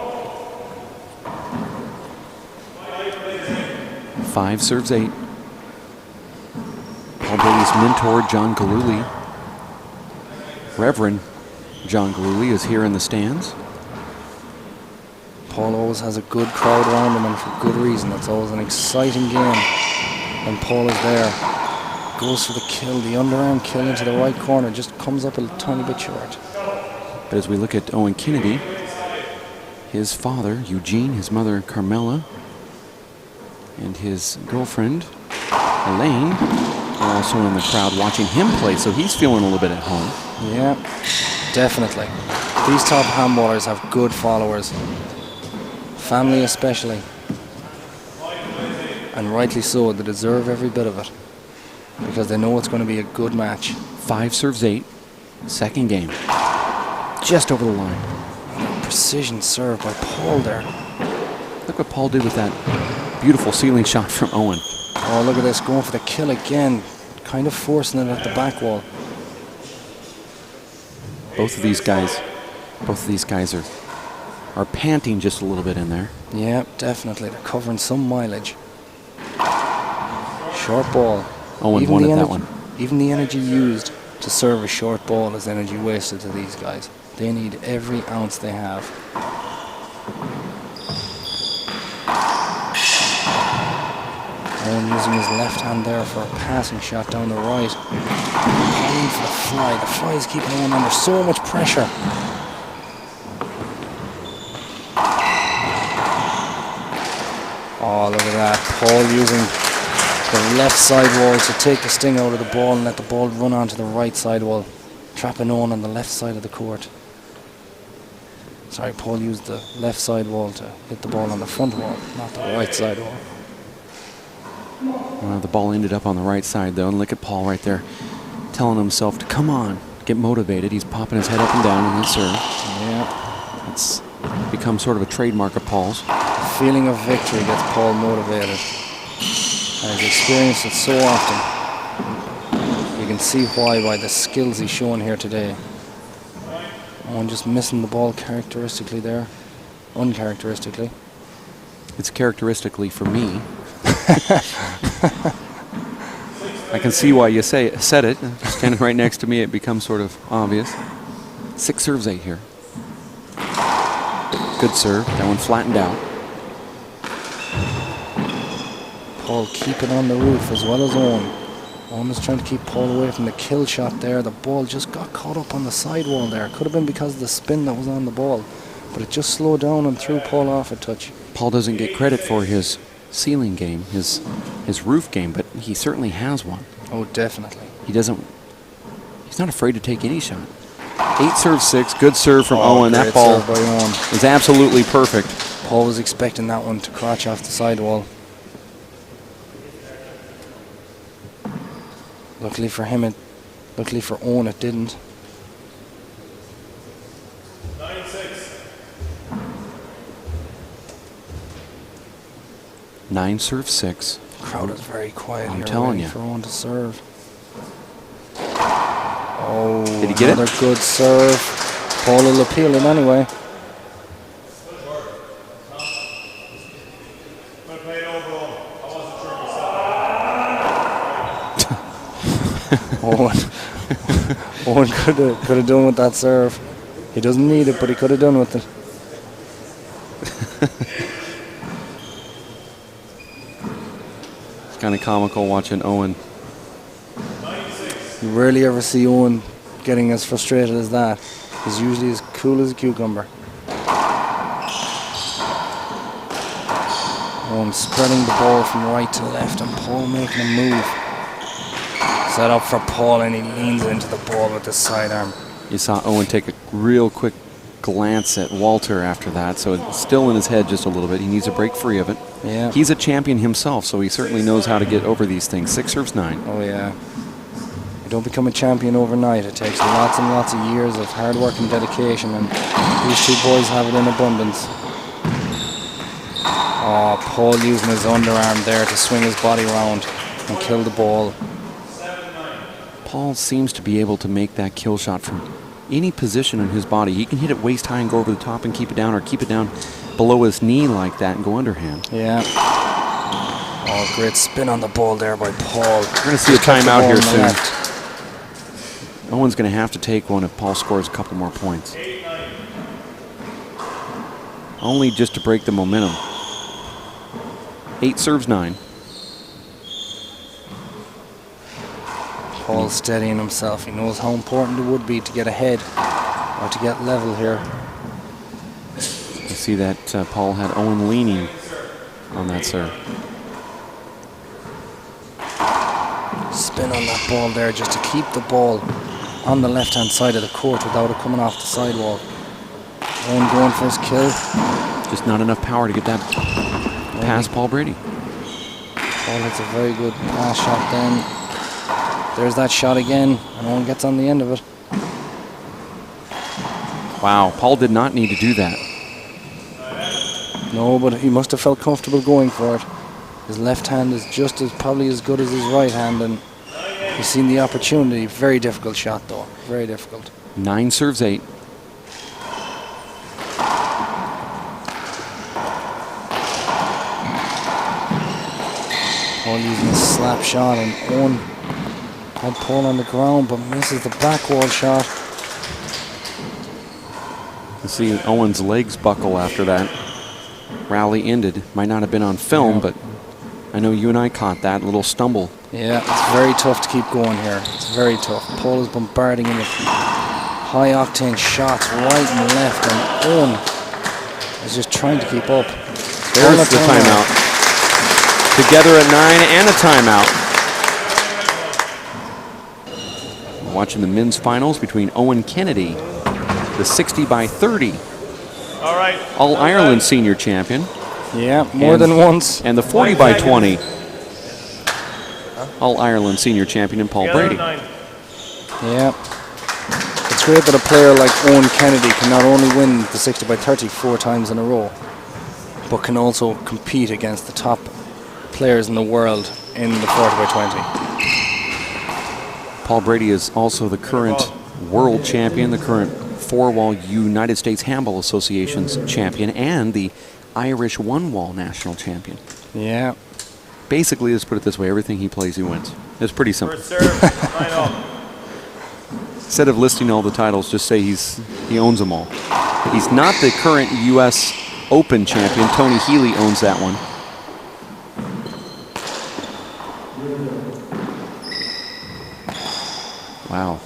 5 serves 8. Paul Brady's mentor, John Galuli, Reverend John Galuli, is here in the stands. Paul always has a good crowd around him, and for good reason. It's always an exciting game when Paul is there. Goes for the kill, the underarm kill into the right corner, just comes up a tiny bit short. But as we look at Owen Kennedy, his father, Eugene, his mother, Carmela, and his girlfriend, Elaine, are also in the crowd watching him play, so he's feeling a little bit at home. Yeah, definitely. These top handballers have good followers, family especially. And rightly so, they deserve every bit of it because they know it's going to be a good match. 5 serves 8, second game. Just over the line. Precision serve by Paul there. Look what Paul did with that beautiful ceiling shot from Owen. Oh, look at this, going for the kill again. Kind of forcing it at the back wall. Both of these guys are panting just a little bit in there. Yeah, definitely. They're covering some mileage. Short ball. Owen wanted that one. Even the energy used to serve a short ball is energy wasted to these guys. They need every ounce they have. Owen using his left hand there for a passing shot down the right. Going for the fly. The fly is keeping Owen under so much pressure. Oh, look at that. Paul using the left side wall to take the sting out of the ball and let the ball run onto the right side wall. Trapping Owen on the left side of the court. Sorry, Paul used the left side wall to hit the ball on the front wall, not the right side wall. Well, the ball ended up on the right side, though, and look at Paul right there telling himself to come on, get motivated. He's popping his head up and down in his serve. Yeah. It's become sort of a trademark of Paul's. The feeling of victory gets Paul motivated. And he's experienced it so often. You can see why by the skills he's shown here today. Owen just missing the ball characteristically there. Uncharacteristically. It's characteristically for me. I can see why you said it. Standing right next to me, it becomes sort of obvious. 6 serves 8 here. Good serve. That one flattened out. Paul keeping on the roof as well as Owen. Owen was trying to keep Paul away from the kill shot there. The ball just got caught up on the sidewall there. Could have been because of the spin that was on the ball. But it just slowed down and threw Paul off a touch. Paul doesn't get credit for his ceiling game, his roof game, but he certainly has one. Oh, definitely. He's not afraid to take any shot. 8 serves 6, good serve from Owen. That ball is absolutely perfect. Paul was expecting that one to crotch off the sidewall. Luckily for him, luckily for Owen, it didn't. 9-6. 9 serves 6. Crowd is very quiet here. I'm telling you. For Owen to serve. Oh, did he get another good serve. Paul will appeal it anyway. Owen could have done with that serve. He doesn't need it, but he could have done with it. It's kind of comical watching Owen. You rarely ever see Owen getting as frustrated as that. He's usually as cool as a cucumber. Owen spreading the ball from right to left and Paul making a move. Set up for Paul and he leans into the ball with the sidearm. You saw Owen take a real quick glance at Walter after that, so it's still in his head just a little bit. He needs to break free of it. Yeah. He's a champion himself, so he certainly knows how to get over these things. 6 serves 9. Oh yeah. You don't become a champion overnight. It takes lots and lots of years of hard work and dedication, and these two boys have it in abundance. Oh, Paul using his underarm there to swing his body around and kill the ball. Paul seems to be able to make that kill shot from any position in his body. He can hit it waist high and go over the top and keep it down, or keep it down below his knee like that and go underhand. Yeah. Oh, great spin on the ball there by Paul. We're going to see a timeout here soon. Owen's going to have to take one if Paul scores a couple more points. Only just to break the momentum. 8 serves 9. Paul steadying himself. He knows how important it would be to get ahead or to get level here. You see that Paul had Owen leaning on that serve. Spin on that ball there just to keep the ball on the left-hand side of the court without it coming off the sidewall. Owen going for his kill. Just not enough power to get that past Paul Brady. Paul hits a very good pass shot then. There's that shot again, and Owen gets on the end of it. Wow, Paul did not need to do that. No, but he must have felt comfortable going for it. His left hand is just as probably as good as his right hand, and he's seen the opportunity. Very difficult shot though, very difficult. 9 serves 8. Paul using a slap shot, and Owen had Paul on the ground but misses the back wall shot. You see Owen's legs buckle after that rally ended. Might not have been on film, but I know you and I caught that little stumble. Yeah, it's very tough to keep going here. It's very tough. Paul is bombarding him with high-octane shots right and left, and Owen is just trying to keep up. There's the timeout. Together at 9 and a timeout. Watching the men's finals between Owen Kennedy, the 60 by 30 All-Ireland senior champion. Yeah, more than once. And the 40 by 20 All-Ireland senior champion in Paul Brady. Yeah. It's great that a player like Owen Kennedy can not only win the 60 by 30 4 times in a row, but can also compete against the top players in the world in the 40 by 20. Paul Brady is also the current world champion, the current four-wall United States Handball Association's champion, and the Irish one-wall national champion. Yeah. Basically, let's put it this way, everything he plays, he wins. It's pretty simple. Instead of listing all the titles, just say he owns them all. He's not the current U.S. Open champion. Tony Healy owns that one. Wow.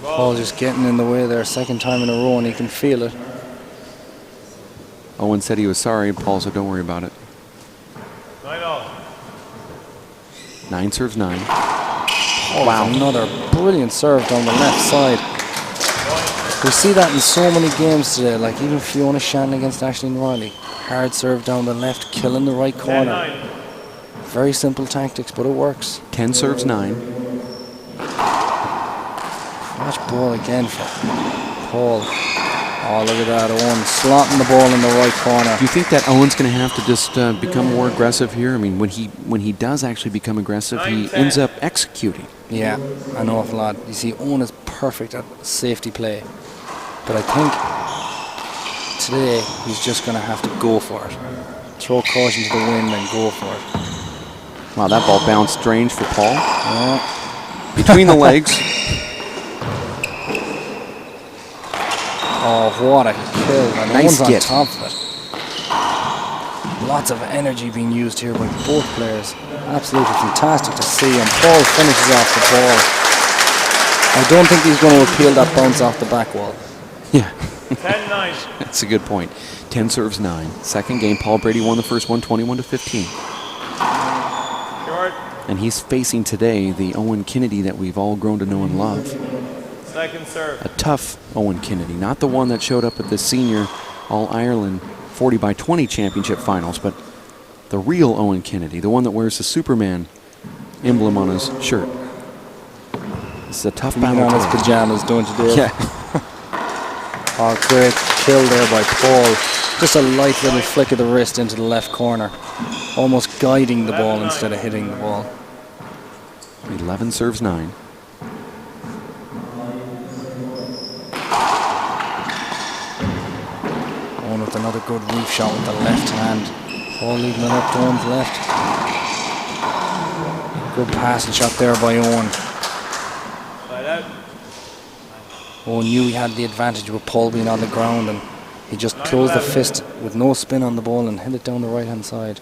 Paul just getting in the way there, second time in a row, and he can feel it. Owen said he was sorry. Paul said, don't worry about it. 9 serves 9. Wow. Another brilliant serve down the left side. We see that in so many games today, like even Fiona Shannon against Aisling Riley. Hard serve down the left, killing the right corner. Very simple tactics, but it works. 10 serves 9. Watch ball again for Paul. Oh, look at that, Owen slotting the ball in the right corner. Do you think that Owen's going to have to just become more aggressive here? I mean, when he does actually become aggressive, he ends up executing. Yeah, an awful lot. You see, Owen is perfect at safety play. But I think today he's just going to have to go for it. Throw caution to the wind and go for it. Wow, that ball bounced strange for Paul. Yeah. Between the legs. Oh, what a kill. And Nice Owen's get. on top of it. Lots of energy being used here by both players. Absolutely fantastic to see. And Paul finishes off the ball. I don't think he's going to appeal that bounce off the back wall. Yeah. 10-9. That's a good point. 10 serves 9. Second game, Paul Brady won the first one, 21-15. Short. And he's facing today the Owen Kennedy that we've all grown to know and love. Second serve. A tough Owen Kennedy, not the one that showed up at the senior All-Ireland 40 by 20 championship finals, but the real Owen Kennedy, the one that wears the Superman emblem on his shirt. This is a tough battle. On his pajamas, don't you, Dave? Yeah. Oh, great kill there by Paul. Just a light little flick of the wrist into the left corner. Almost guiding the ball instead of hitting the ball. 11 serves 9. Owen with another good roof shot with the left hand. Paul leaving it up to Owen's left. Good passing shot there by Owen. Owen knew he had the advantage with Paul being on the ground, and he just closed the fist with no spin on the ball and hit it down the right hand side.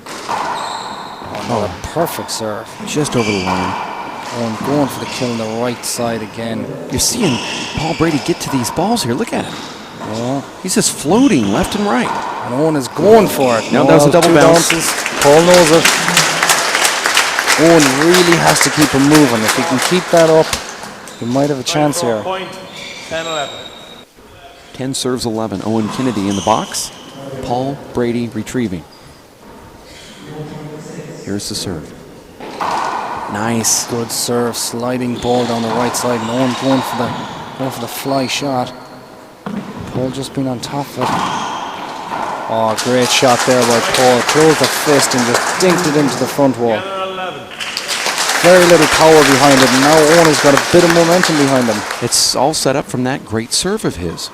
Oh, What a perfect serve. Just over the line. Owen going for the kill on the right side again. You're seeing Paul Brady get to these balls here. Look at him. Yeah. He's just floating left and right. And Owen is going for it. No, that was a double two bounce. bounces. Paul knows it. Owen really has to keep him moving. If he can keep that up, he might have a chance here. Point 10-11. 10 serves 11. Owen Kennedy in the box. Paul Brady retrieving. Here's the serve. Nice. Good serve, sliding ball down the right side. And Owen going for the fly shot. Paul just been on top of it. Oh, great shot there by Paul. Closed the fist and just dinked it into the front wall. Very little power behind it, and now Owen has got a bit of momentum behind him. It's all set up from that great serve of his.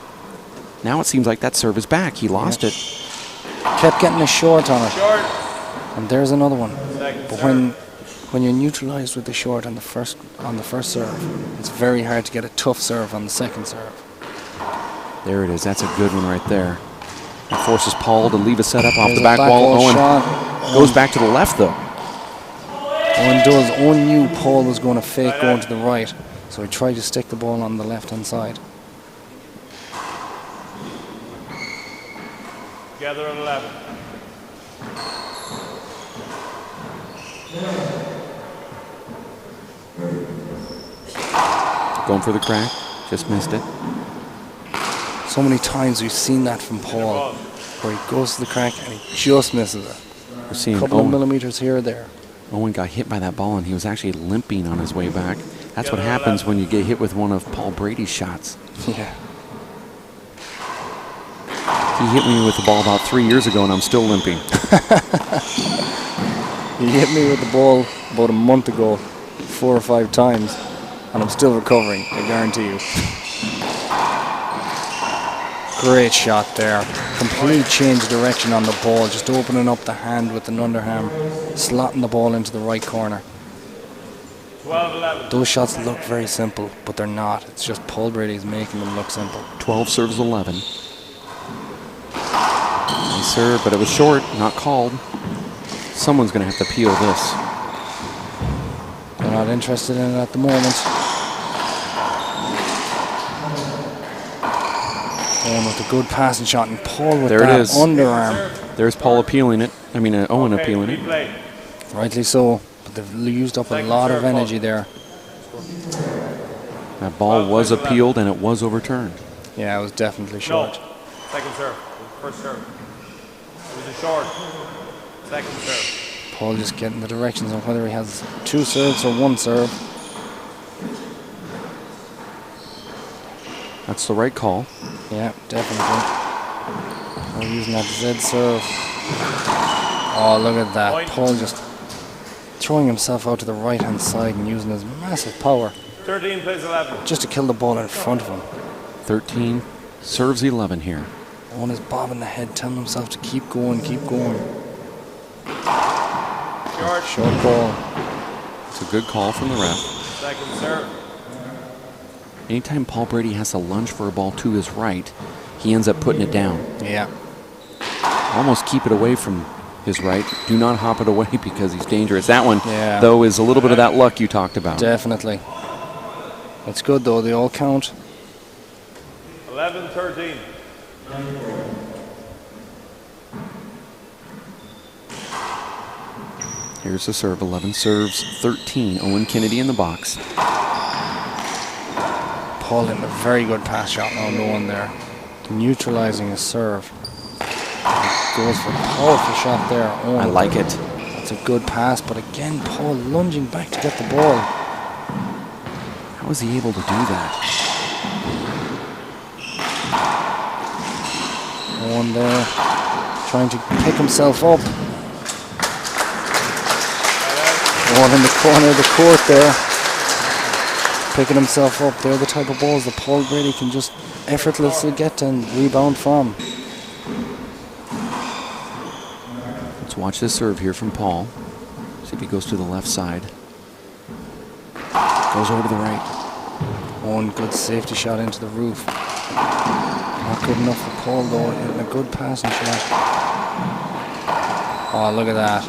Now it seems like that serve is back. He lost it. Kept getting a short on it. Short. And there's another one. Second But serve. when you're neutralized with the short on the first serve, it's very hard to get a tough serve on the second serve. There it is. That's a good one right there. That forces Paul to leave a setup off There's the a back wall. Owen shot. goes back to the left, though. Owen knew Paul was going to fake going to the right, so he tried to stick the ball on the left-hand side. Together at 11. Going for the crack. Just missed it. So many times we've seen that from Paul, where he goes to the crack and he just misses it. We're seeing A couple of Owen. millimeters here or there. Owen got hit by that ball, and he was actually limping on his way back. That's what happens when you get hit with one of Paul Brady's shots. Yeah. He hit me with the ball about 3 years ago, and I'm still limping. He hit me with the ball about a month ago, 4 or 5 times, and I'm still recovering, I guarantee you. Great shot there. Complete change of direction on the ball, just opening up the hand with an underhand, slotting the ball into the right corner. 12-11. Those shots look very simple, but they're not. It's just Paul Brady's making them look simple. 12 serves 11. Nice serve, but it was short, not called. Someone's going to have to peel this. They're not interested in it at the moment. Owen with a good passing shot, and Paul with There it that is. underarm. There's Paul appealing it. Owen Okay, appealing it. replay. Rightly so, but they've used up a Second lot of serve, energy Paul. there. That ball was appealed, and it was overturned. Yeah, it was definitely short. No. Second serve. First serve. It was a short. Second serve. Paul just getting the directions on whether he has 2 serves or 1 serve. That's the right call. Yeah, definitely. We're using that Z serve. Oh, look at that. Point. Paul just throwing himself out to the right-hand side and using his massive power 13 plays 11. just to kill the ball in front of him. 13 serves 11 here. Owen is bobbing the head, telling himself to keep going, keep going. Short. Short ball. It's a good call from the ref. Second serve. Anytime Paul Brady has to lunge for a ball to his right, he ends up putting it down. Yeah. Almost keep it away from his right. Do not hop it away because he's dangerous. That one, Yeah. though, is a little bit of that luck you talked about. Definitely. It's good though, they all count. 11-13. Here's the serve. 11 serves 13. Owen Kennedy in the box. Paul hitting a very good pass shot now, no one there. Neutralizing his serve. Goes for a powerful shot there. Owen. I like it. It's a good pass, but again, Paul lunging back to get the ball. How was he able to do that? Owen there, trying to pick himself up. Owen in the corner of the court there, picking himself up. They're the type of balls that Paul Brady can just effortlessly get and rebound from. Let's watch this serve here from Paul. See if he goes to the left side. Goes over to the right. Owen, good safety shot into the roof. Not good enough for Paul though, hitting a good passing shot. Oh, look at that.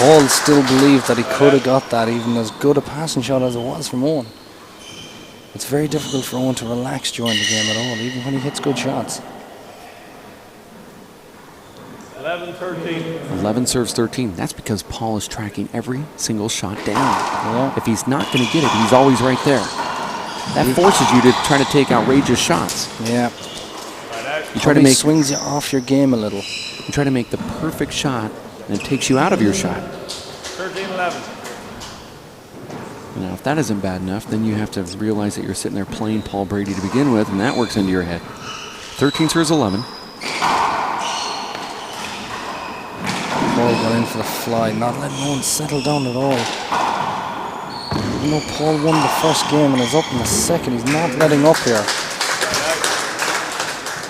Paul still believed that he could have got that, even as good a passing shot as it was from Owen. It's very difficult for Owen to relax during the game at all, even when he hits good shots. 11-13. 11 serves 13. That's because Paul is tracking every single shot down. Yeah. If he's not going to get it, he's always right there. That forces you to try to take outrageous shots. Yeah. You try to make swings you off your game a little. You try to make the perfect shot, and it takes you out of your shot. 13-11. Now, if that isn't bad enough, then you have to realize that you're sitting there playing Paul Brady to begin with, and that works into your head. 13 serves 11. Paul got in for the fly, not letting Owen settle down at all. You know, Paul won the first game and is up in the second. He's not letting up here.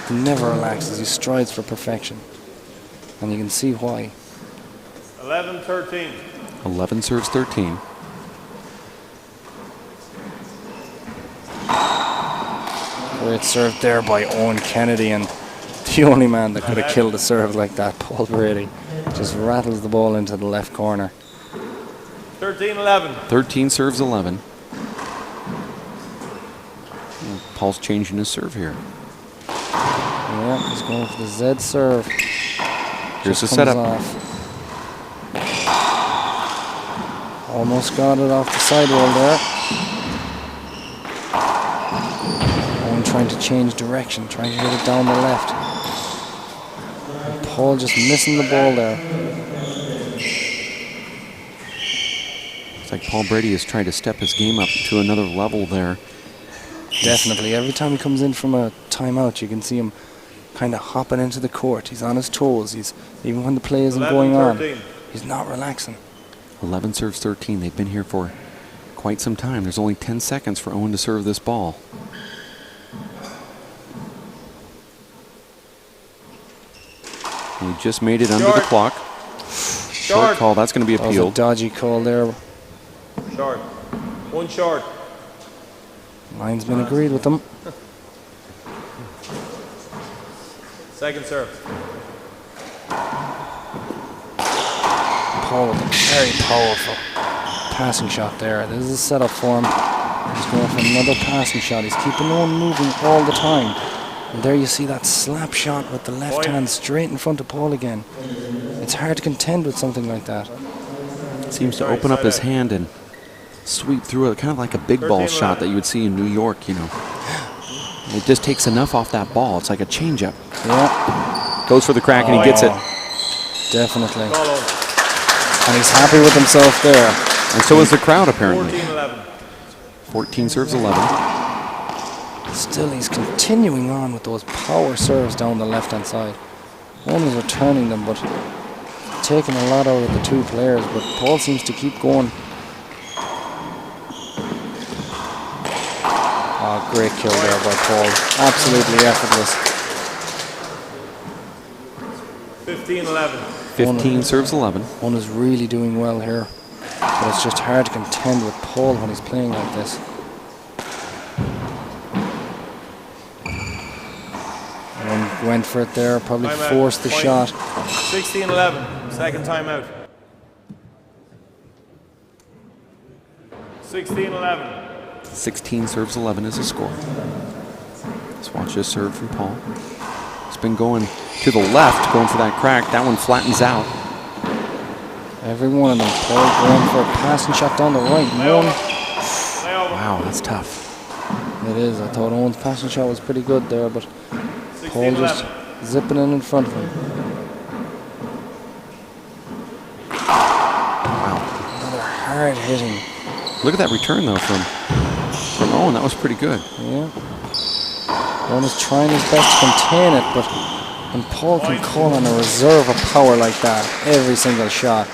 He never relaxes. He strives for perfection. And you can see why. 11-13. 11 serves 13. Great serve there by Owen Kennedy, and the only man that could have killed a serve like that, Paul Brady, just rattles the ball into the left corner. 13-11. 13 serves 11. Paul's changing his serve here. Yeah, he's going for the Z serve. Here's the Just setup. comes off. Almost got it off the sidewall there. Owen trying to change direction, trying to hit it down the left. And Paul just missing the ball there. It's like Paul Brady is trying to step his game up to another level there. Definitely. Every time he comes in from a timeout, you can see him kind of hopping into the court. He's on his toes. Even when the play isn't going on, he's not relaxing. 11 serves 13. They've been here for quite some time. There's only 10 seconds for Owen to serve this ball. He just made it under the clock. Short call. That's going to be That was a appealed. dodgy call there. Short. One short. Linesman agreed with them. Second serve. Paul with a very powerful passing shot there. This is a setup for him. He's going for another passing shot. He's keeping on moving all the time. And there you see that slap shot with the left hand straight in front of Paul again. It's hard to contend with something like that. Seems to open up his hand and sweep through it, kind of like a big ball shot that you would see in New York, you know. It just takes enough off that ball. It's like a changeup. Yeah. Goes for the crack and he gets it. Definitely. And he's happy with himself there. And so is the crowd, apparently. 14-11. 14 serves 11. Still, he's continuing on with those power serves down the left-hand side. One is returning them, but taking a lot out of the two players. But Paul seems to keep going. Oh, great kill there by Paul. Absolutely effortless. 15-11. 15 serves 11. One is really doing well here. But it's just hard to contend with Paul when he's playing like this. And went for it there, probably Timeout. forced the Point. shot. 16-11. Second timeout. 16-11. 16 serves 11 is the score. Let's watch this serve from Paul. It's been going to the left, going for that crack. That one flattens out. Every one of them. Paul going for a passing shot down the right. Wow, that's tough. It is. I thought Owen's passing shot was pretty good there, but Paul just zipping in front of him. Wow. Another hard hitting. Look at that return, though, from Owen. That was pretty good. Yeah. Owen is trying his best to contain it, but when Paul can call on a reserve of power like that every single shot,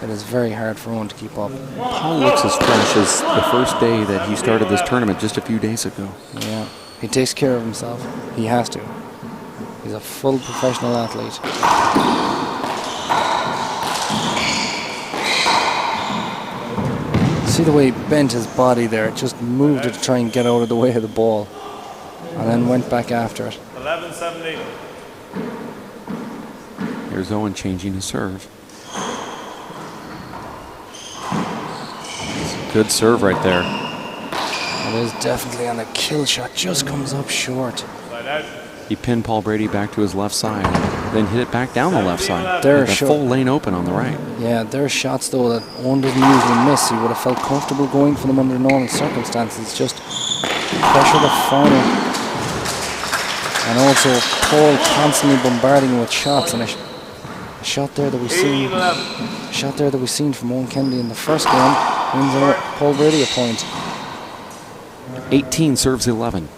it is very hard for Owen to keep up. Paul looks as fresh as the first day that he started this tournament just a few days ago. Yeah. He takes care of himself. He has to. He's a full professional athlete. See the way he bent his body there? It just moved it to try and get out of the way of the ball. And then went back after it. 11-17. Here's Owen changing his serve. Good serve right there. It is definitely on a kill shot. Just comes up short. He pinned Paul Brady back to his left side, then hit it back down the left side. There, With a full lane open on the right. Yeah, there are shots though that Owen doesn't usually miss. He would have felt comfortable going for them under normal circumstances. Just pressure the final. And also Paul constantly bombarding him with shots. And a shot there that we've seen from Owen Kennedy in the first game wins Paul Brady a point. 18 serves 11.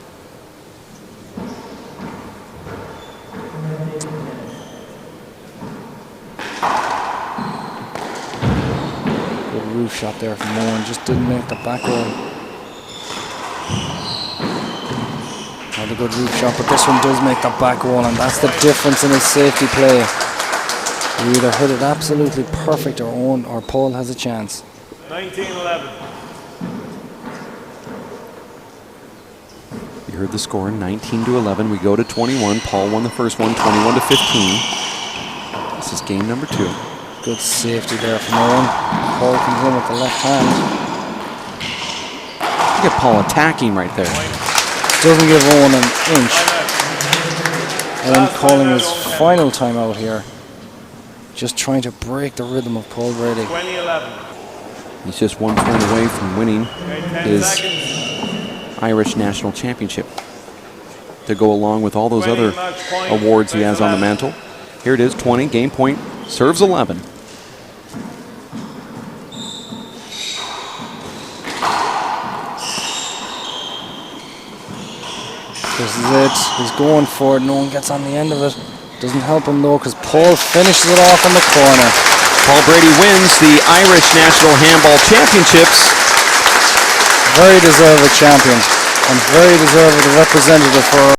Roof shot there from Owen, just didn't make the back roll. Another good roof shot, but this one does make the back roll, and that's the difference in his safety play. You either hit it absolutely perfect, or Owen or Paul has a chance. 19-11. You heard the score, 19-11. We go to 21. Paul won the first one, 21-15. This is game number 2. Good safety there from Owen. Paul comes in with the left hand. Look at Paul attacking right there. Doesn't give Owen an inch. Owen calling his final timeout here. Just trying to break the rhythm of Paul Brady. 20-11. He's just 1 point away from winning his Irish National Championship to go along with all those other awards he has on the mantle. Here it is, 20, game point, serves 11. This is it. He's going for it. No one gets on the end of it. Doesn't help him though, because Paul finishes it off in the corner. Paul Brady wins the Irish National Handball Championships. Very deserved champion, and very deserved representative for